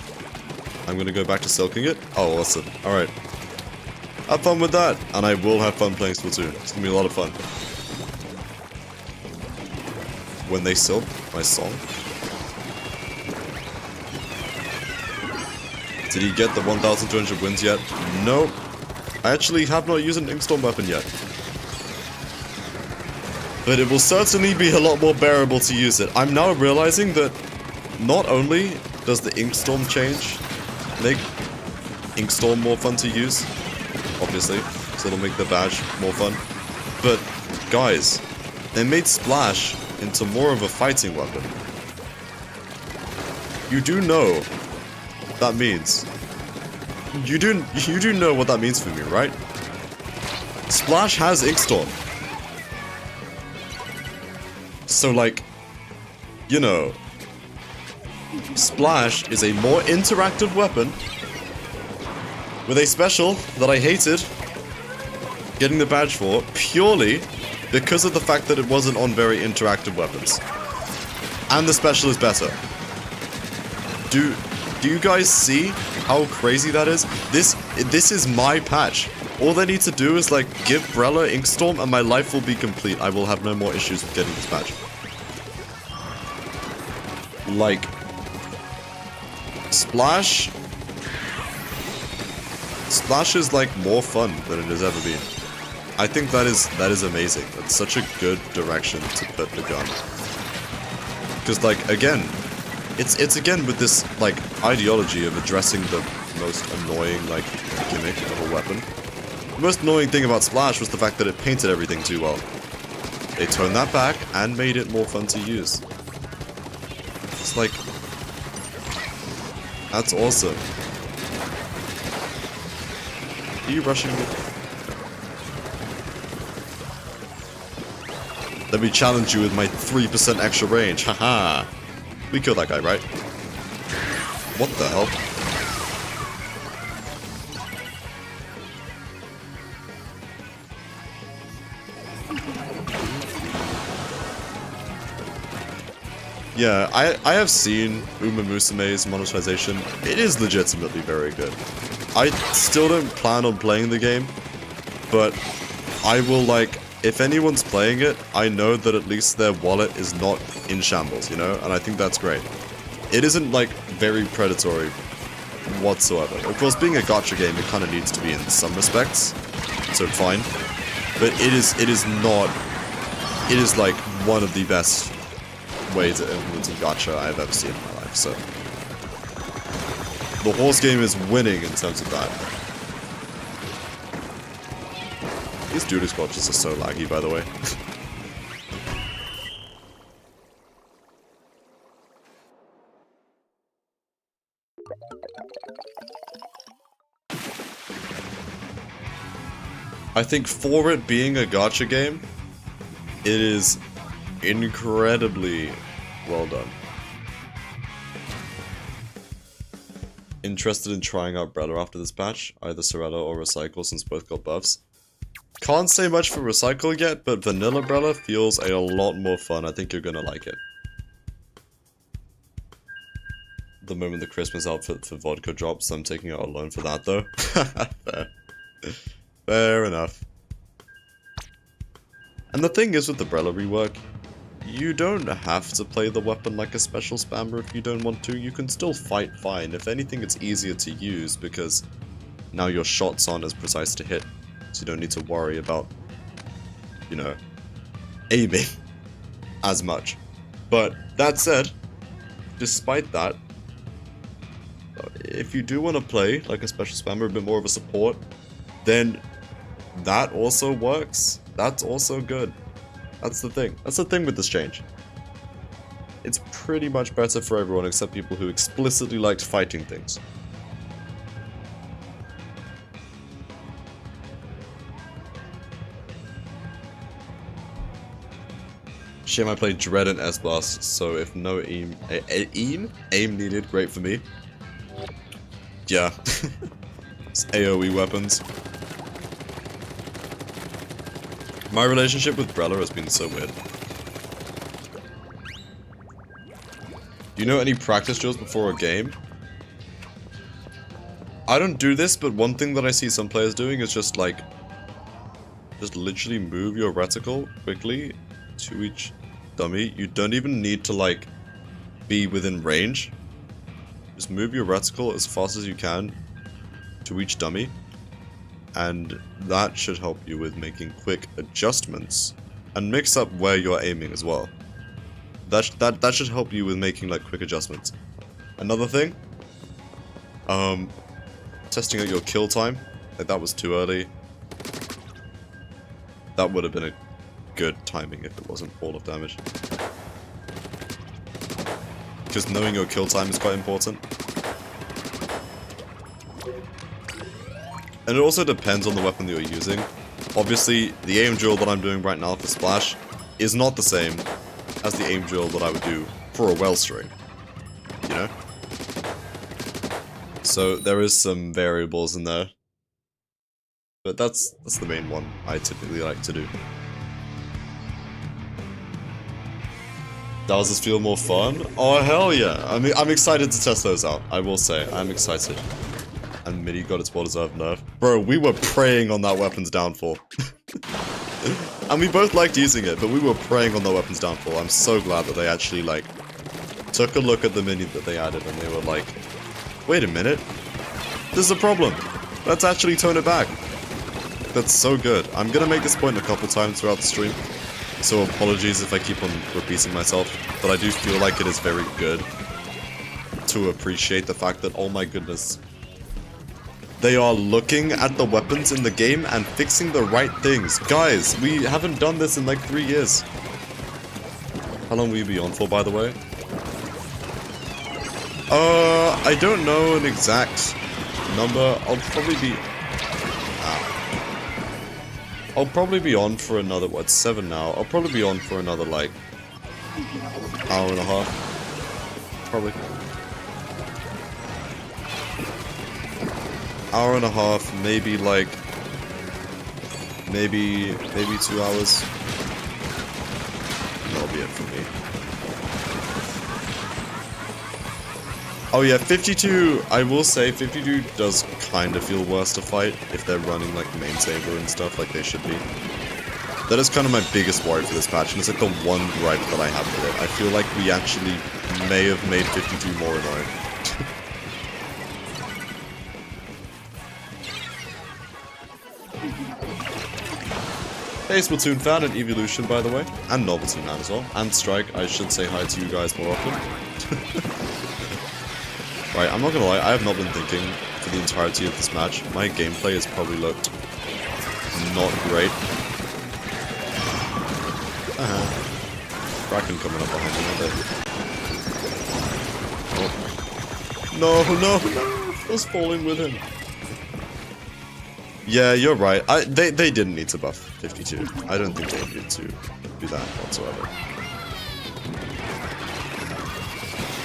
I'm gonna go back to silking it. Oh, awesome. Alright. Have fun with that, and I will have fun playing Splatoon. It's gonna be a lot of fun. when they sub my song. Did he get the 1,200 wins yet? Nope. I actually have not used an Inkstorm weapon yet. But it will certainly be a lot more bearable to use it. I'm now realizing that not only does the Inkstorm change make Inkstorm more fun to use, obviously, so it'll make the badge more fun, but guys, they made Splash into more of a fighting weapon. You do know what that means. You do know what that means for me, right? Splash has Inkstorm. So like, you know, Splash is a more interactive weapon with a special that I hated getting the badge for purely because of the fact that it wasn't on very interactive weapons. And the special is better. Do you guys see how crazy that is? This is my patch. All they need to do is like give Brella Inkstorm and my life will be complete. I will have no more issues with getting this patch. Like, Splash is like more fun than it has ever been. I think that is amazing. That's such a good direction to put the gun. Because like again, it's again with this like ideology of addressing the most annoying like gimmick of a weapon. The most annoying thing about Splash was the fact that it painted everything too well. They toned that back and made it more fun to use. It's like, that's awesome. Are you rushing me? Let me challenge you with my 3% extra range. Haha. We killed that guy, right? What the hell? Yeah, I have seen Uma Musume's monetization. It is legitimately very good. I still don't plan on playing the game, but I will like, if anyone's playing it, I know that at least their wallet is not in shambles, you know? And I think that's great. It isn't like very predatory whatsoever. Of course, being a gacha game, it kind of needs to be in some respects, so fine. But it is not, it is like one of the best ways of implementing gacha I've ever seen in my life, so. The horse game is winning in terms of that. These duty squatches are so laggy, by the way. I think for it being a gacha game, it is incredibly well done. Interested in trying out Brella after this patch? Either Sorella or Recycle, since both got buffs. Can't say much for Recycle yet, but Vanilla Brella feels a lot more fun. I think you're gonna like it. The moment the Christmas outfit for Vodka drops, I'm taking out a loan for that though. Fair. Fair enough. And the thing is with the Brella rework, you don't have to play the weapon like a special spammer if you don't want to. You can still fight fine. If anything, it's easier to use because now your shots aren't as precise to hit. So you don't need to worry about, you know, aiming as much. But that said, despite that, if you do want to play like a special spammer, a bit more of a support, then that also works. That's also good. That's the thing. That's the thing with this change. It's pretty much better for everyone except people who explicitly liked fighting things. Shame I played Dread and S-Blast, so if no aim needed, great for me. Yeah. It's AoE weapons. My relationship with Brella has been so weird. Do you know any practice drills before a game? I don't do this, but one thing that I see some players doing is just like, just literally move your reticle quickly to each dummy, you don't even need to, like, be within range. Just move your reticle as fast as you can to each dummy, and that should help you with making quick adjustments and mix up where you're aiming as well. That should help you with making like quick adjustments. Another thing, testing out your kill time. Like that was too early. That would have been a good timing if it wasn't all of damage. Because knowing your kill time is quite important. And it also depends on the weapon that you're using. Obviously, the aim drill that I'm doing right now for Splash is not the same as the aim drill that I would do for a Wellstring. You know? So there is some variables in there. But that's the main one I typically like to do. Does this feel more fun? Oh hell yeah! I'm excited to test those out. I will say, I'm excited. And Midi got its well-deserved nerf. Bro, we were preying on that weapon's downfall. And we both liked using it, but we were preying on the weapon's downfall. I'm so glad that they actually, like, took a look at the mini that they added and they were like, wait a minute, there's a problem. Let's actually tone it back. That's so good. I'm gonna make this point a couple times throughout the stream, so apologies if I keep on repeating myself, but I do feel like it is very good to appreciate the fact that, oh my goodness, they are looking at the weapons in the game and fixing the right things. Guys, we haven't done this in like 3 years. How long will you be on for, by the way? I don't know an exact number. I'll probably be on for another, what, 7 now? I'll probably be on for another, like, hour and a half. Probably. Hour and a half, maybe like, maybe 2 hours. That'll be it for me. Oh yeah, 52, I will say 52 does kind of feel worse to fight if they're running like main saber and stuff like they should be. That is kind of my biggest worry for this patch, and it's like the one gripe that I have with it. I feel like we actually may have made 52 more annoying. Hey Splatoon fan and Evolution, by the way, and Novelty Man as well, and Strike. I should say hi to you guys more often. Right, I'm not gonna lie, I have not been thinking for the entirety of this match. My gameplay has probably looked not great. Kraken coming up behind me, aren't they? Oh. No, I was falling with him. Yeah, you're right. They didn't need to buff 52. I don't think they needed to do that whatsoever.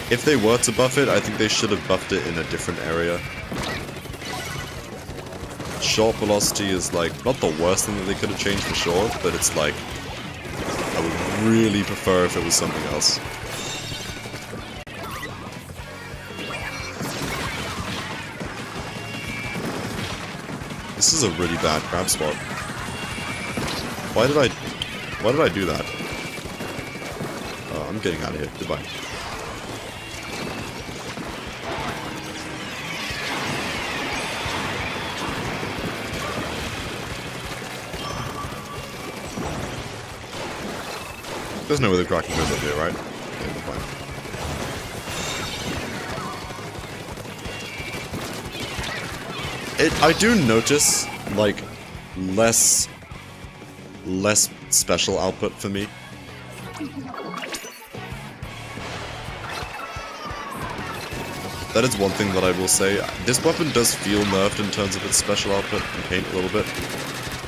If they were to buff it, I think they should have buffed it in a different area. Short velocity is like, not the worst thing that they could have changed for sure, but it's like, I would really prefer if it was something else. This is a really bad crab spot. Why did I do that? I'm getting out of here. Goodbye. There's no way the Kraken goes up here, right? Okay, we're fine. I do notice, like, less special output for me. That is one thing that I will say. This weapon does feel nerfed in terms of its special output and paint a little bit,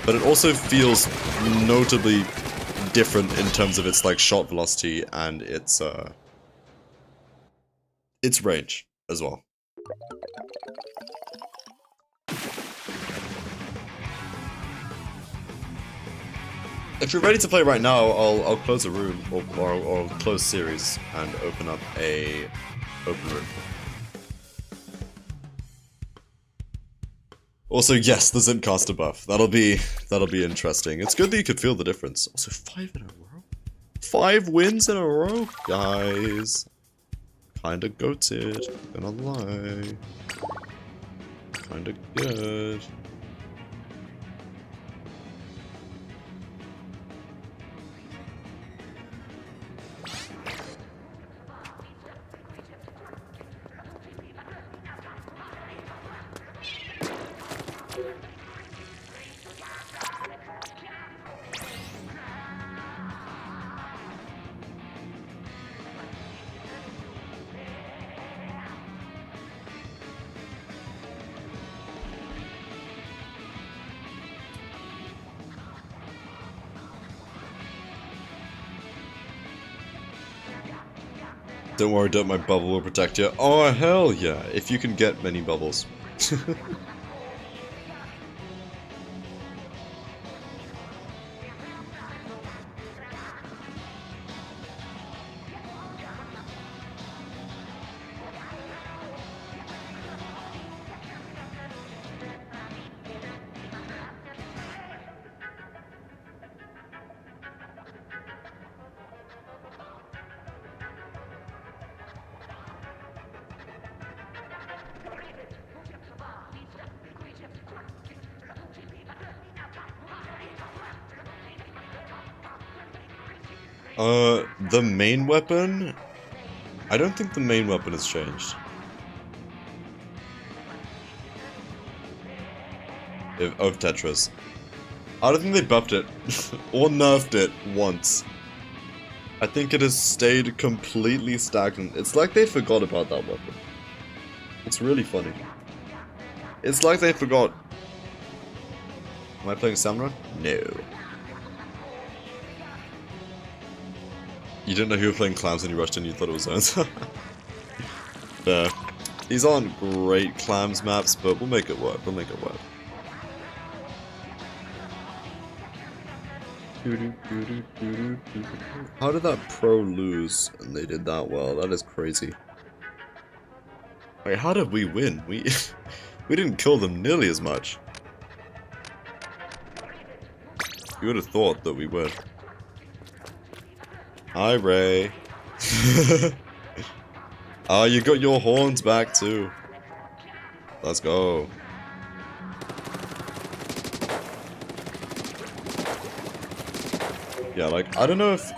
but it also feels notably different in terms of its, like, shot velocity and its range as well. If you're ready to play right now, I'll close a room, or I'll close series and open up a open room. Also, yes, the Zencaster buff. That'll be interesting. It's good that you could feel the difference. Also, 5 in a row? 5 wins in a row, guys. Kinda goated, gonna lie. Kinda good. Don't worry, my bubble will protect you. Oh, hell yeah, if you can get many bubbles. The main weapon? I don't think the main weapon has changed. Of Tetris. I don't think they buffed it, or nerfed it once. I think it has stayed completely stagnant. It's like they forgot about that weapon. It's really funny. It's like they forgot. Am I playing Samurai? No. You didn't know you were playing clams and you rushed in and you thought it was zones. Fair. These aren't great clams maps, but we'll make it work. We'll make it work. How did that pro lose and they did that well? That is crazy. Wait, how did we win? We didn't kill them nearly as much. You would have thought that we would. Hi, Ray. Ah, you got your horns back too. Let's go. Yeah, like, I don't know if...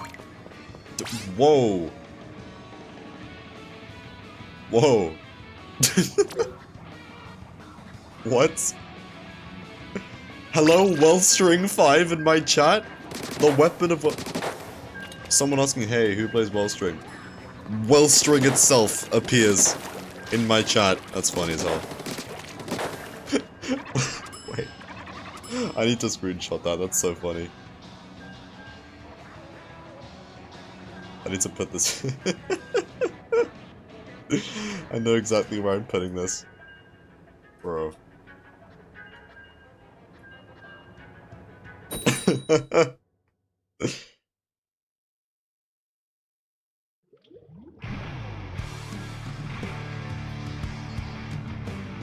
Whoa. Whoa. What? Hello, Wellstring5 in my chat? The weapon of what? Someone asking, hey, who plays Wellstring? Wellstring itself appears in my chat. That's funny as hell. Wait. I need to screenshot that, that's so funny. I need to put this... I know exactly where I'm putting this. Bro.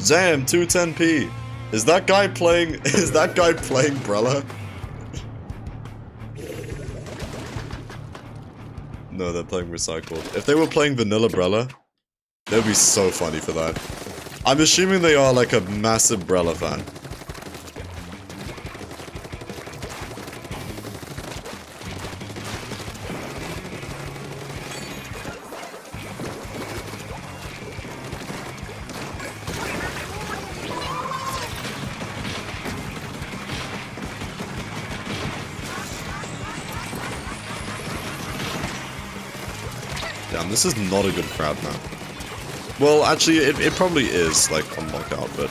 Zam 210p. Is that guy playing Brella? No, they're playing Recycled. If they were playing Vanilla Brella, they'd be so funny for that. I'm assuming they are like a massive Brella fan. Damn, this is not a good crowd now. Well, actually, it probably is, like, on lockout, but...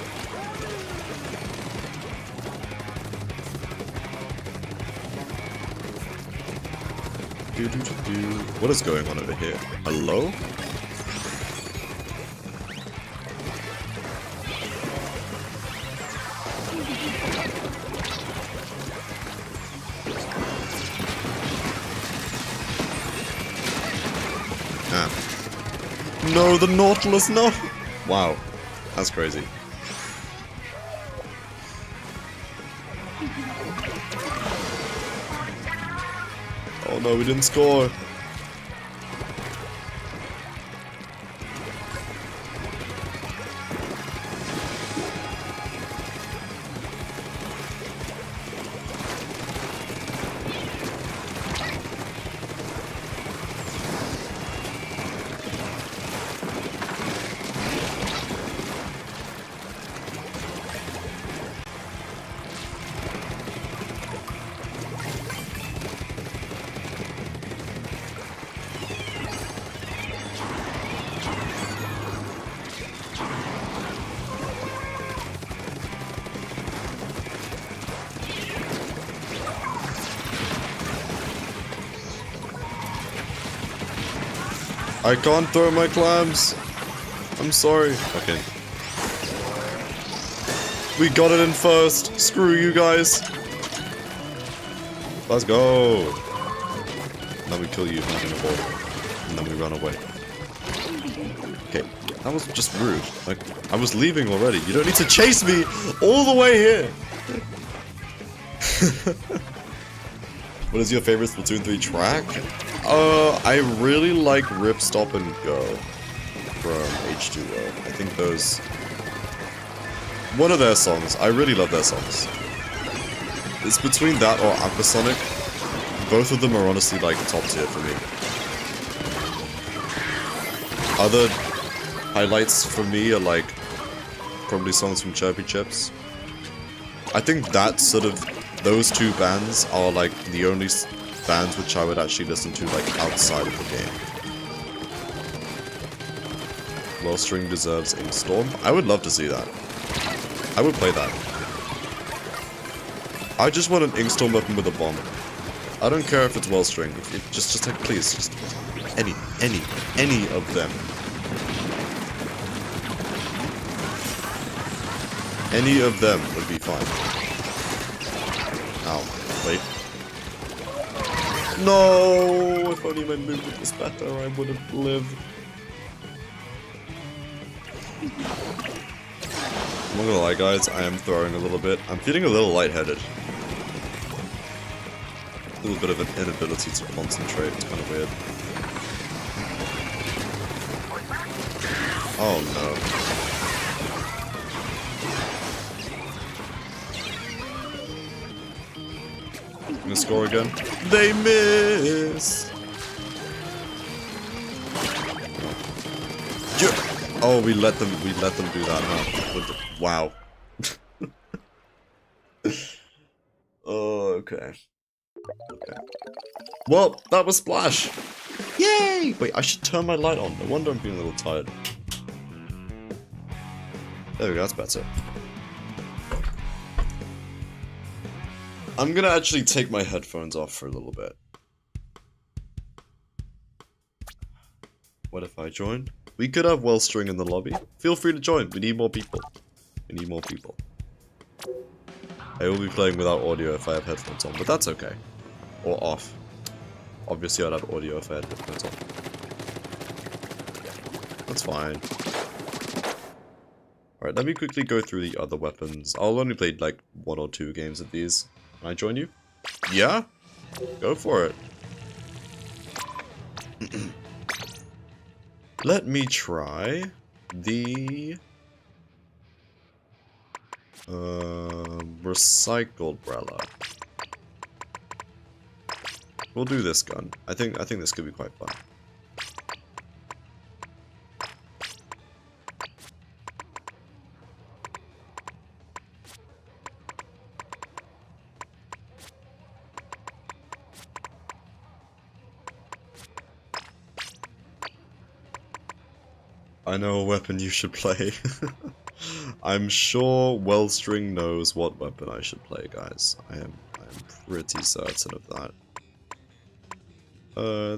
What is going on over here? Hello? No, the Nautilus, no! Wow, that's crazy. Oh no, we didn't score. I can't throw my clams. I'm sorry. Okay. We got it in first. Screw you guys. Let's go. Now we kill you in a ball. And then we run away. Okay. That was just rude. Like, I was leaving already. You don't need to chase me all the way here. What is your favorite Splatoon 3 track? I really like Rip, Stop, and Go from H2O. I think those... one of their songs. I really love their songs. It's between that or Aquasonic. Both of them are honestly, like, top tier for me. Other highlights for me are, like, probably songs from Chirpy Chips. I think that sort of... those two bands are, like, the only bands which I would actually listen to, like, outside of the game. Wellstring deserves Inkstorm. I would love to see that. I would play that. I just want an Inkstorm weapon with a bomb. I don't care if it's Wellstring. Just like, please, just any of them. Any of them would be fine. Ow. Wait. No! If only my movement was better, I would have lived. I'm not gonna lie, guys, I am throwing a little bit. I'm feeling a little lightheaded. A little bit of an inability to concentrate. It's kind of weird. Oh no. Gonna score again. They miss. Oh, we let them do that, huh? Wow. Oh, okay. Okay. Well, that was Splash. Yay! Wait, I should turn my light on. No wonder I'm feeling a little tired. There we go, that's better. I'm gonna actually take my headphones off for a little bit. What if I join? We could have Wellstring in the lobby. Feel free to join. We need more people. We need more people. I will be playing without audio if I have headphones on, but that's okay. Or off. Obviously I'd have audio if I had headphones on. That's fine. Alright, let me quickly go through the other weapons. I'll only play like 1 or 2 games of these. Can I join you? Yeah? Go for it. Let me try the recycled Brella. We'll do this gun. I think this could be quite fun. I know a weapon you should play. I'm sure Wellstring knows what weapon I should play, guys. I'm pretty certain of that.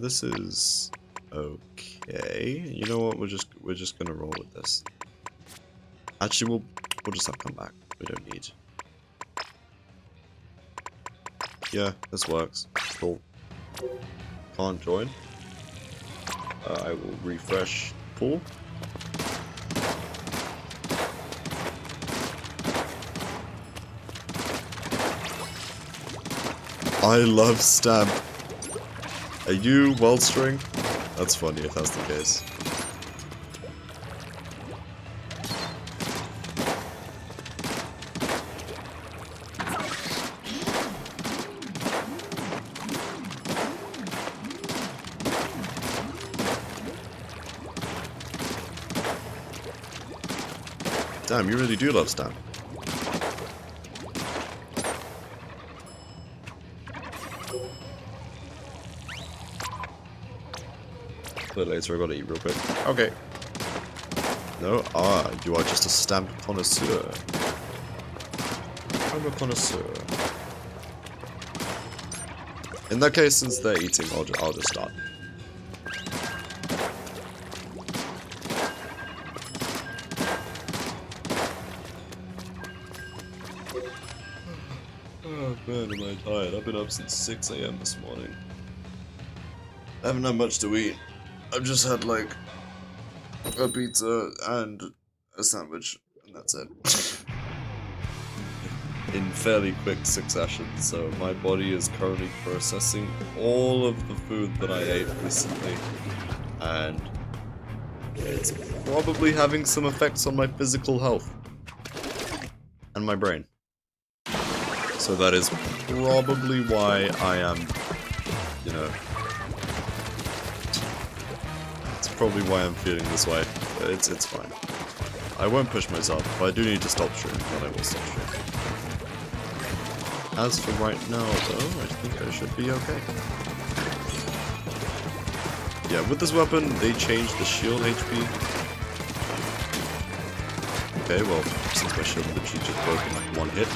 This is okay. You know what? We're just gonna roll with this. Actually, we'll just have come back. We don't need. Yeah, this works. Cool. Can't join. I will refresh pool. I love Stamp. Are you Wellstring? That's funny if that's the case. Damn, you really do love Stamp. But later, I gotta eat real quick. Okay. No? Ah, you are just a Stamp connoisseur. I'm a connoisseur. In that case, since they're eating, I'll just start. Oh man, am I tired. I've been up since 6 AM this morning. I haven't had much to eat. I've just had like a pizza and a sandwich, and that's it. In fairly quick succession, so my body is currently processing all of the food that I ate recently, and it's probably having some effects on my physical health and my brain. So that is probably why I am, you know, it's probably why I'm feeling this way. It's fine. I won't push myself. If I do need to stop streaming, then I will stop streaming. As for right now, though, I think I should be okay. Yeah, with this weapon, they changed the shield HP. Okay, well, since my shield literally just broke in like one hit,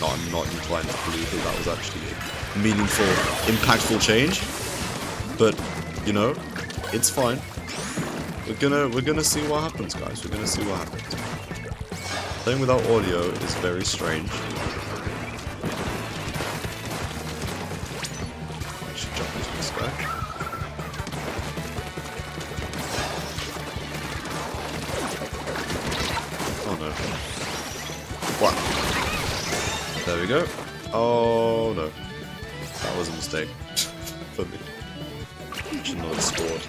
I'm not inclined to believe that that was actually a meaningful, impactful change. But, you know, it's fine. We're gonna see what happens, guys. We're gonna see what happens. Playing without audio is very strange. I should jump into this guy. Oh no. What? There we go. Oh no. That was a mistake. For me. Should not have scored.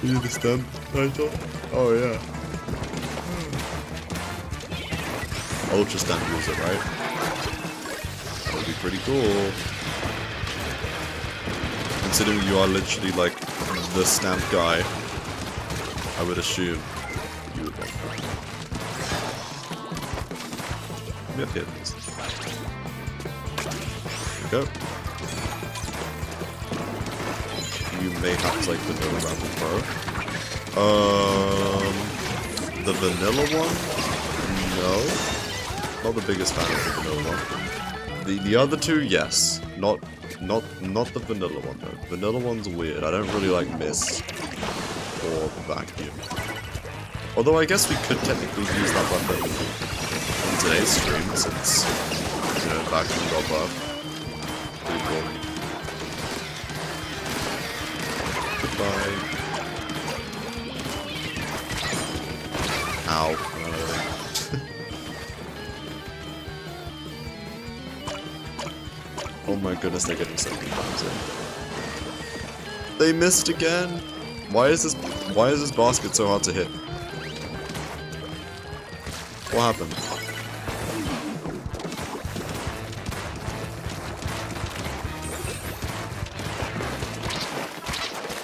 You the stamp title? Oh yeah. Ultra stamp user, right? That would be pretty cool. Considering you are literally like the stamp guy, I would assume you would want that. Let me up here, please. There we go. You may have to like vanilla Rapid Pro. The vanilla one? No. Not the biggest fan of the vanilla one. The other two, yes. Not the vanilla one though. Vanilla one's weird. I don't really like mist or vacuum. Although I guess we could technically use that weapon in today's stream since, you know, vacuum got buffed. Pretty cool. Goodbye. Ow. Oh my goodness, they're getting so many times in. They missed again. Why is this basket so hard to hit? What happened?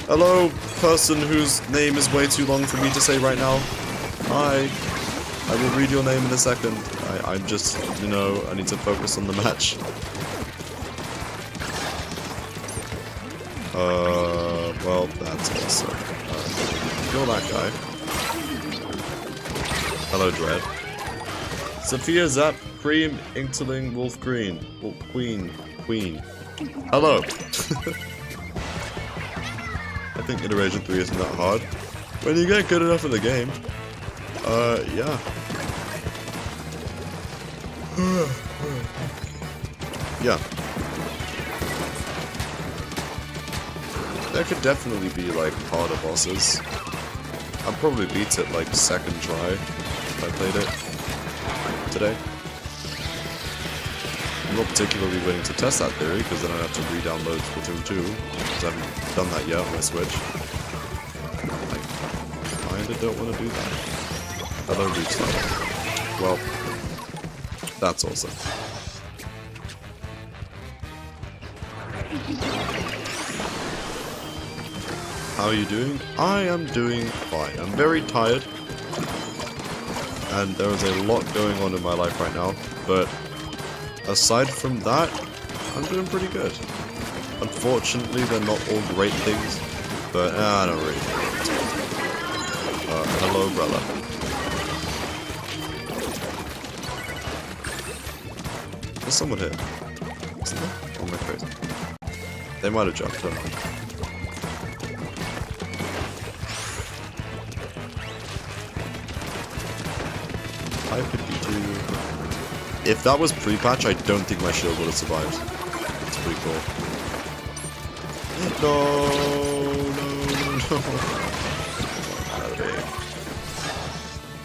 Hello, person whose name is way too long for me to say right now. Hi. I will read your name in a second. I'm just, you know, I need to focus on the match. Well, that's also. You're that guy. Hello, Dread. Sophia, Zap, Cream, Inkling, Wolf Green. Wolf, Queen. Hello. I think Iteration 3 isn't that hard. When you get good enough at the game. Yeah. Yeah. There could definitely be, like, harder bosses. I'd probably beat it, like, second try if I played it today. I'm not particularly willing to test that theory, because then I'd have to re-download Splatoon 2, because I haven't done that yet on my Switch. I kinda don't want to do that. Hello, restart. Well, that's awesome. How are you doing? I am doing fine. I'm very tired. And there is a lot going on in my life right now. But aside from that, I'm doing pretty good. Unfortunately, they're not all great things. But I don't really care. Hello, brother. There's someone here. Isn't there? Oh, my face. They might have jumped, don't I? If that was pre-patch, I don't think my shield would have survived. It's pretty cool. No, no, no, no.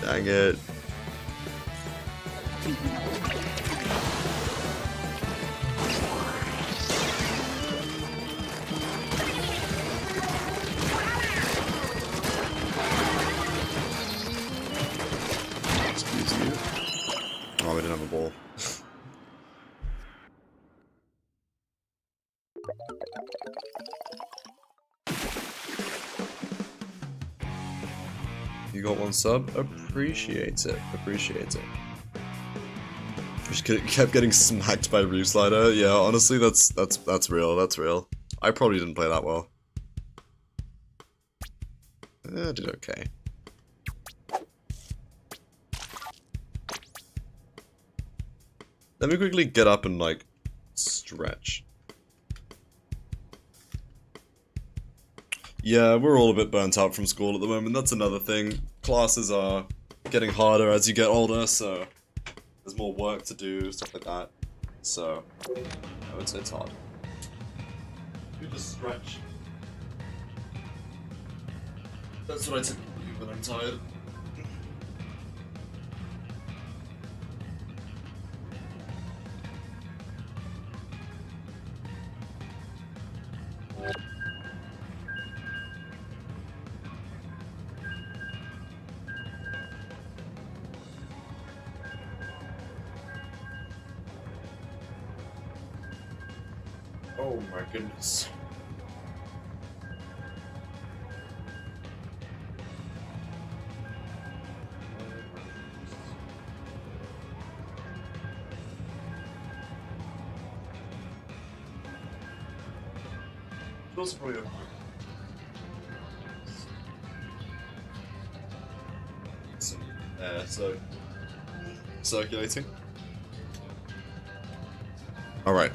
Dang it. Oh, we didn't have a ball. You got one sub? Appreciate it. Appreciate it. Just kept getting smacked by Reef Slider. Yeah, honestly, that's real. That's real. I probably didn't play that well. I did okay. Let me quickly get up and, like, stretch. Yeah, we're all a bit burnt out from school at the moment. That's another thing. Classes are getting harder as you get older, so there's more work to do, stuff like that. So, I would say it's hard. You just stretch. That's what I typically do when I'm tired. Oh my goodness. Feels probably okay. Some air, so circulating. All right.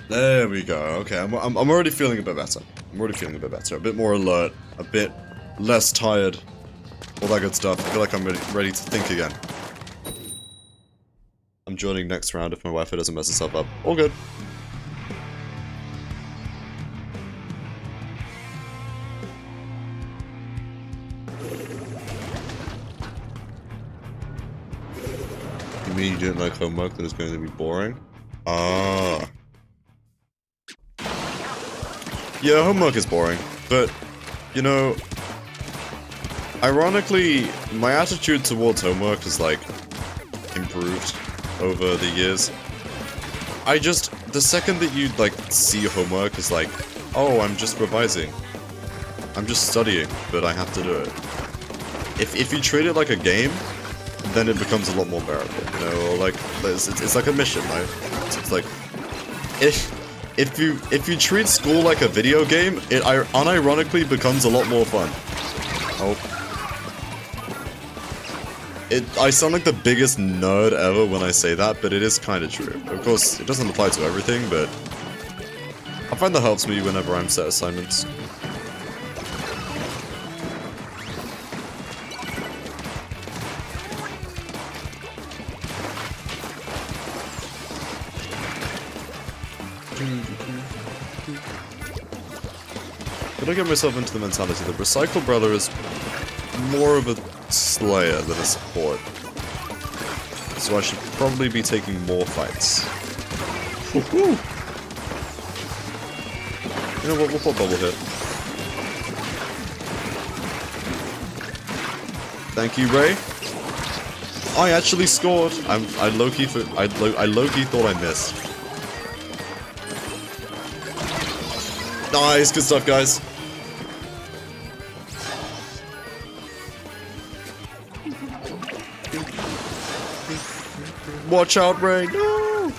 There we go. Okay, I'm already feeling a bit better. I'm already feeling a bit better. A bit more alert. A bit less tired. All that good stuff. I feel like I'm ready to think again. I'm joining next round if my Wi-Fi doesn't mess itself up. All good. You mean you didn't like homework that is going to be boring? Ah. Yeah, homework is boring, but, you know, ironically, my attitude towards homework has, like, improved over the years. The second that you, like, see homework as, like, oh, I'm just revising. I'm just studying, but I have to do it. If you treat it like a game, then it becomes a lot more bearable, you know, or like, it's like a mission, right? It's like, if you treat school like a video game, it unironically becomes a lot more fun. Oh. I sound like the biggest nerd ever when I say that, but it is kind of true. Of course, it doesn't apply to everything, but I find that helps me whenever I'm set assignments. Could I get myself into the mentality that Recycle Brother is more of a slayer than a support? So I should probably be taking more fights. Woohoo! You know what, we'll put bubble here. Thank you, Ray. I actually scored. I low-key thought I missed. Nice, good stuff, guys. Watch out, Ray. No.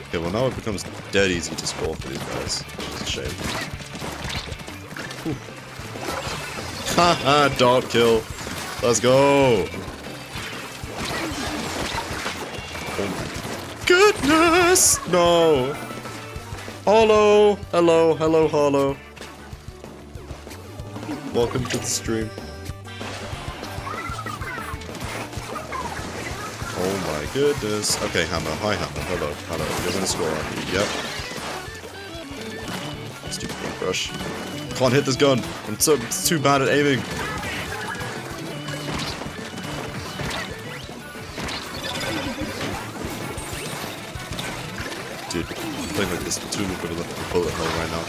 Okay, well now it becomes dead easy to score for these guys. It's a shame. Haha, dart kill. Let's go. Oh my goodness. No. Hollow. Hello, hello, Hollow. Welcome to the stream. Oh my goodness. Okay, Hammer. Hi, Hammer. Hello. Hello. You're gonna score, aren't you? Yep. Stupid rush. Can't hit this gun. I'm too bad at aiming. Dude, I'm playing like this Splatoon with a bullet hole right now.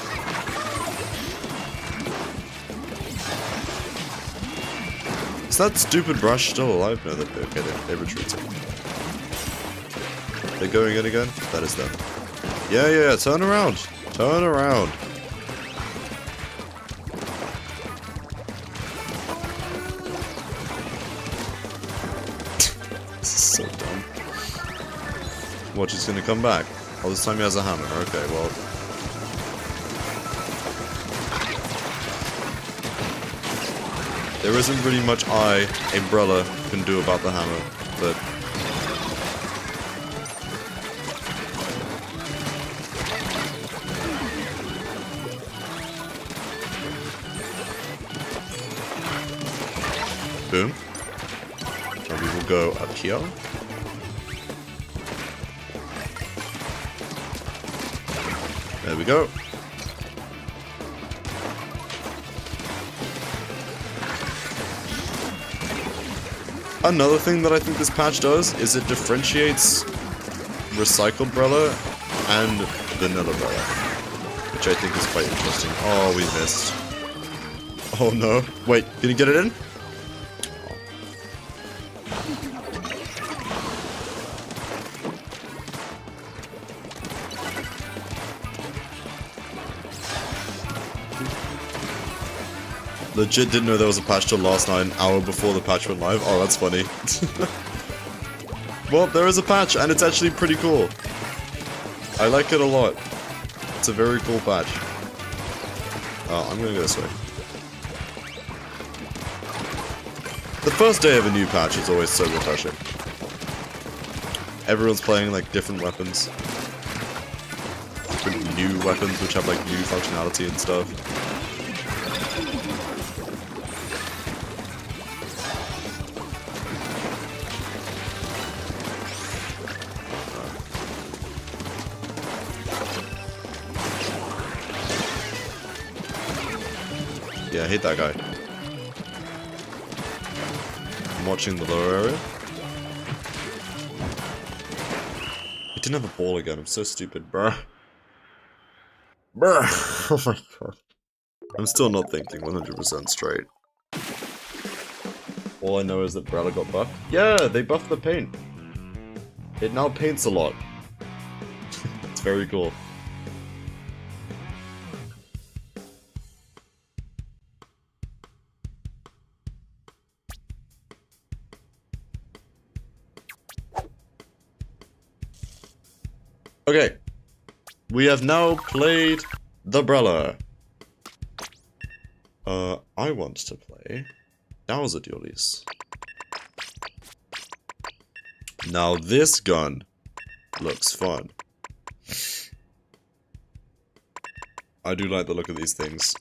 Is that stupid brush still alive? No, okay, they retreated. They're going in again? That is them. Yeah, turn around. Turn around. This is so dumb. Watch, he's gonna come back. Oh, this time he has a hammer. Okay, well. There isn't really much Umbrella can do about the hammer, but... Boom. And we will go up here. There we go. Another thing that I think this patch does is it differentiates recycled Brella and vanilla Brella, which I think is quite interesting. Oh, we missed. Oh no. Wait, can you get it in? Legit didn't know there was a patch till last night, an hour before the patch went live. Oh, that's funny. Well, there is a patch, and it's actually pretty cool. I like it a lot. It's a very cool patch. Oh, I'm gonna go this way. The first day of a new patch is always so refreshing. Everyone's playing, like, different weapons. Different new weapons, which have, like, new functionality and stuff. Yeah, hit that guy. I'm watching the lower area. I didn't have a ball again, I'm so stupid, bruh. Bruh! Oh my god. I'm still not thinking 100% straight. All I know is that Brella got buffed. Yeah, they buffed the paint. It now paints a lot. It's very cool. Okay, we have now played the Brella. I want to play Dowser Dualies. Now this gun looks fun. I do like the look of these things.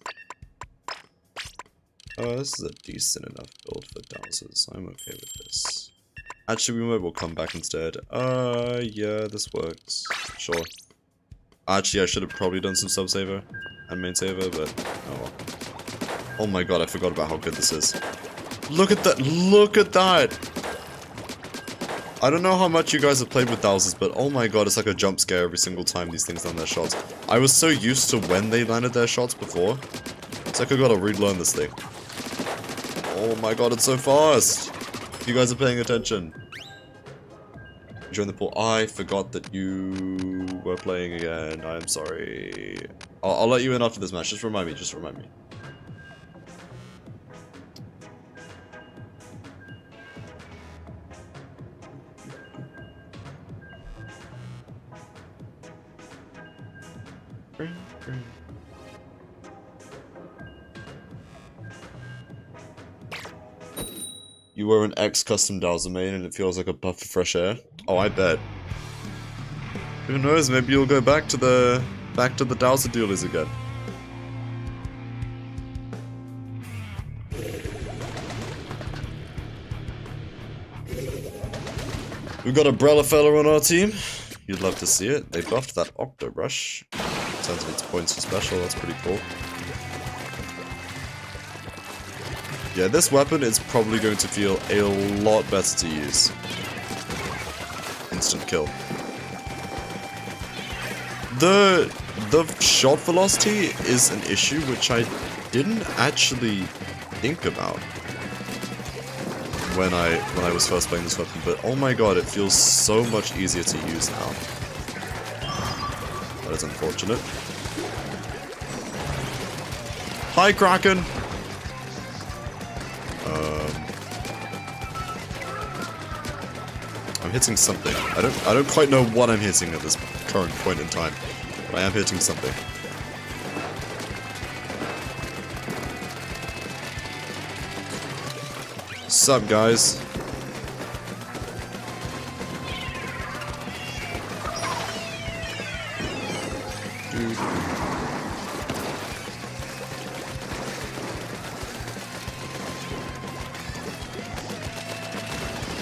This is a decent enough build for Dowsers. I'm okay with this. Actually, we might well come back instead. Yeah, this works. Sure. Actually, I should have probably done some sub-saver and main saver, but oh well. Oh my god, I forgot about how good this is. Look at that! Look at that! I don't know how much you guys have played with Dowsers, but oh my god, it's like a jump scare every single time these things land their shots. I was so used to when they landed their shots before. It's like I gotta relearn this thing. Oh my god, it's so fast! You guys are paying attention. Join the pool. I forgot that you were playing again. I'm sorry. I'll let you in after this match. Just remind me. Just remind me. You were an ex-custom Dowser main and it feels like a puff of fresh air. Oh, I bet. Who knows, maybe you'll go back to the Dowser dualies again. We've got a Brella fella on our team. You'd love to see it. They buffed that Octo Rush. In terms of its points for special, that's pretty cool. Yeah, this weapon is probably going to feel a lot better to use. Instant kill. The shot velocity is an issue which I didn't actually think about when I was first playing this weapon, but oh my god, it feels so much easier to use now. That is unfortunate. Hi, Kraken! I'm hitting something. I don't quite know what I'm hitting at this current point in time, but I am hitting something. Sup, guys?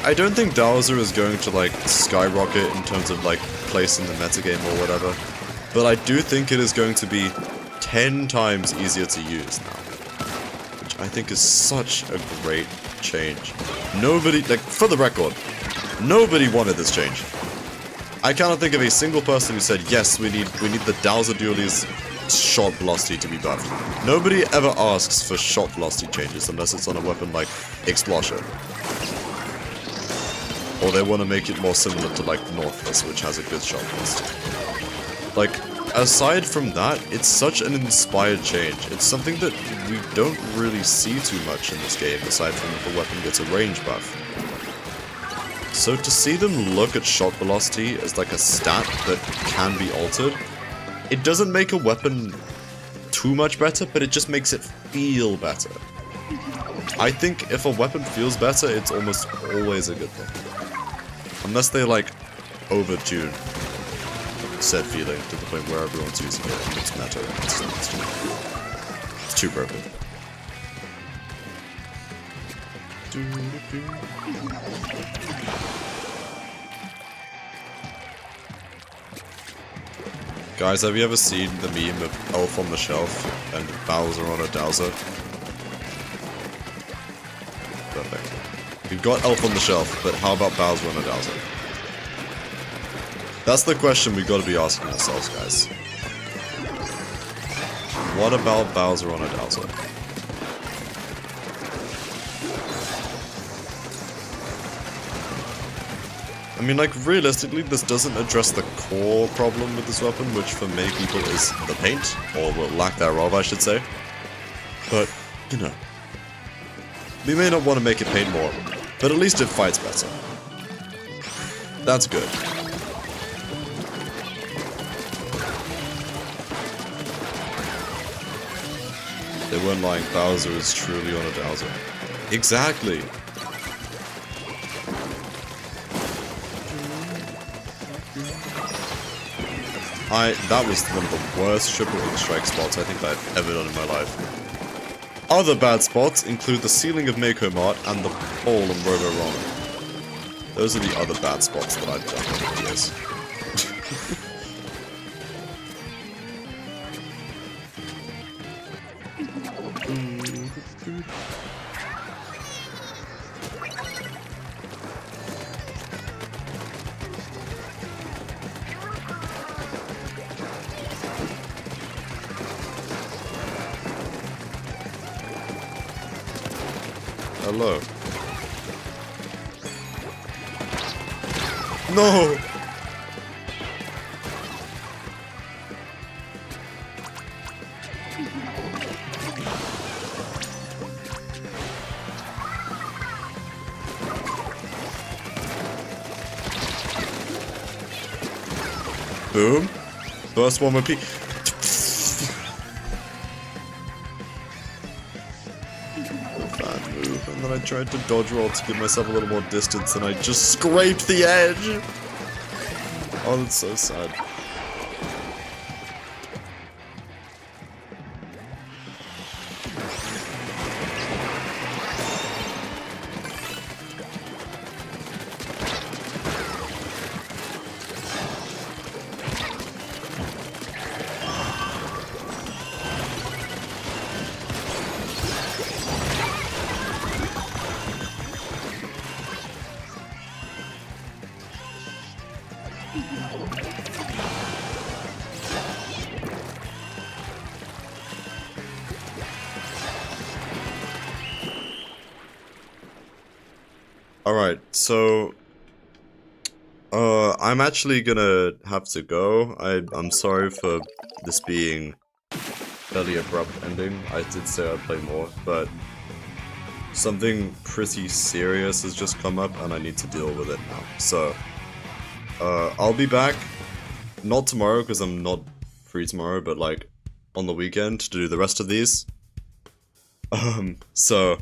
I don't think Dowser is going to, like, skyrocket in terms of, like, place in the metagame or whatever, but I do think it is going to be 10 times easier to use now, which I think is such a great change. Nobody, like, for the record, nobody wanted this change. I cannot think of a single person who said, yes, we need the Dowser dualies shot velocity to be buffed. Nobody ever asks for shot velocity changes unless it's on a weapon like Explosion. Or they want to make it more similar to, like, Northless, which has a good shot velocity. Like, aside from that, it's such an inspired change. It's something that we don't really see too much in this game, aside from if a weapon gets a range buff. So to see them look at shot velocity as, like, a stat that can be altered, it doesn't make a weapon too much better, but it just makes it feel better. I think if a weapon feels better, it's almost always a good thing. Unless they, like, overtune said feeling to the point where everyone's using it and it's meta. It's too broken. Guys, have you ever seen the meme of Elf on the Shelf and Bowser on a Dowser? Perfect. We've got Elf on the Shelf, but how about Bowser on a Dowser? That's the question we've got to be asking ourselves, guys. What about Bowser on a Dowser? I mean, like, realistically, this doesn't address the core problem with this weapon, which for many people is the paint, or the lack thereof, I should say. But, you know, we may not want to make it paint more, but at least it fights better. That's good. They weren't lying, Bowser is truly on a Dowser. Exactly! That was one of the worst triple ink strike spots I think I've ever done in my life. Other bad spots include the ceiling of Mako Mart and the pole on Robo Ron. Those are the other bad spots that I've done over the years. hello. No! Boom. First one with P. Bad move. And then I tried to dodge roll to give myself a little more distance and I just scraped the edge. Oh, that's so sad. Alright, so I'm actually gonna have to go. I'm sorry for this being fairly abrupt ending. I did say I'd play more, but something pretty serious has just come up and I need to deal with it now. So I'll be back, not tomorrow because I'm not free tomorrow, but like on the weekend to do the rest of these. So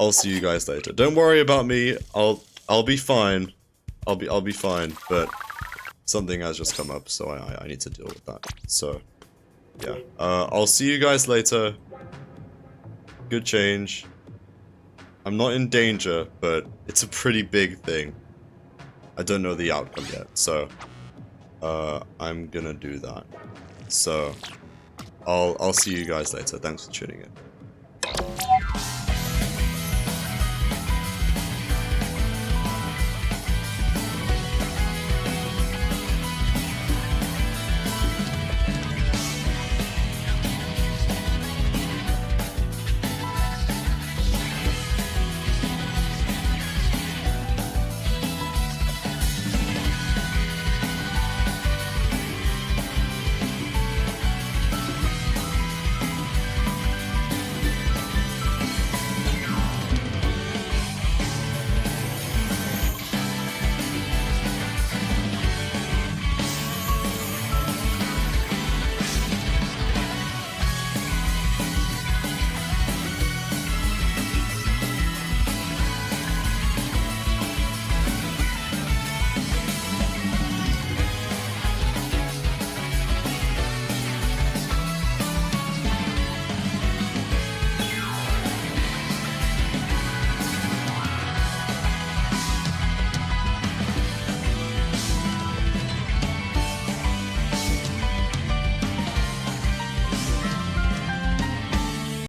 I'll see you guys later. Don't worry about me. I'll be fine. I'll be fine, but something has just come up, so I need to deal with that. So yeah. I'll see you guys later. Good change. I'm not in danger, but it's a pretty big thing. I don't know the outcome yet, so I'm gonna do that. So I'll see you guys later. Thanks for tuning in.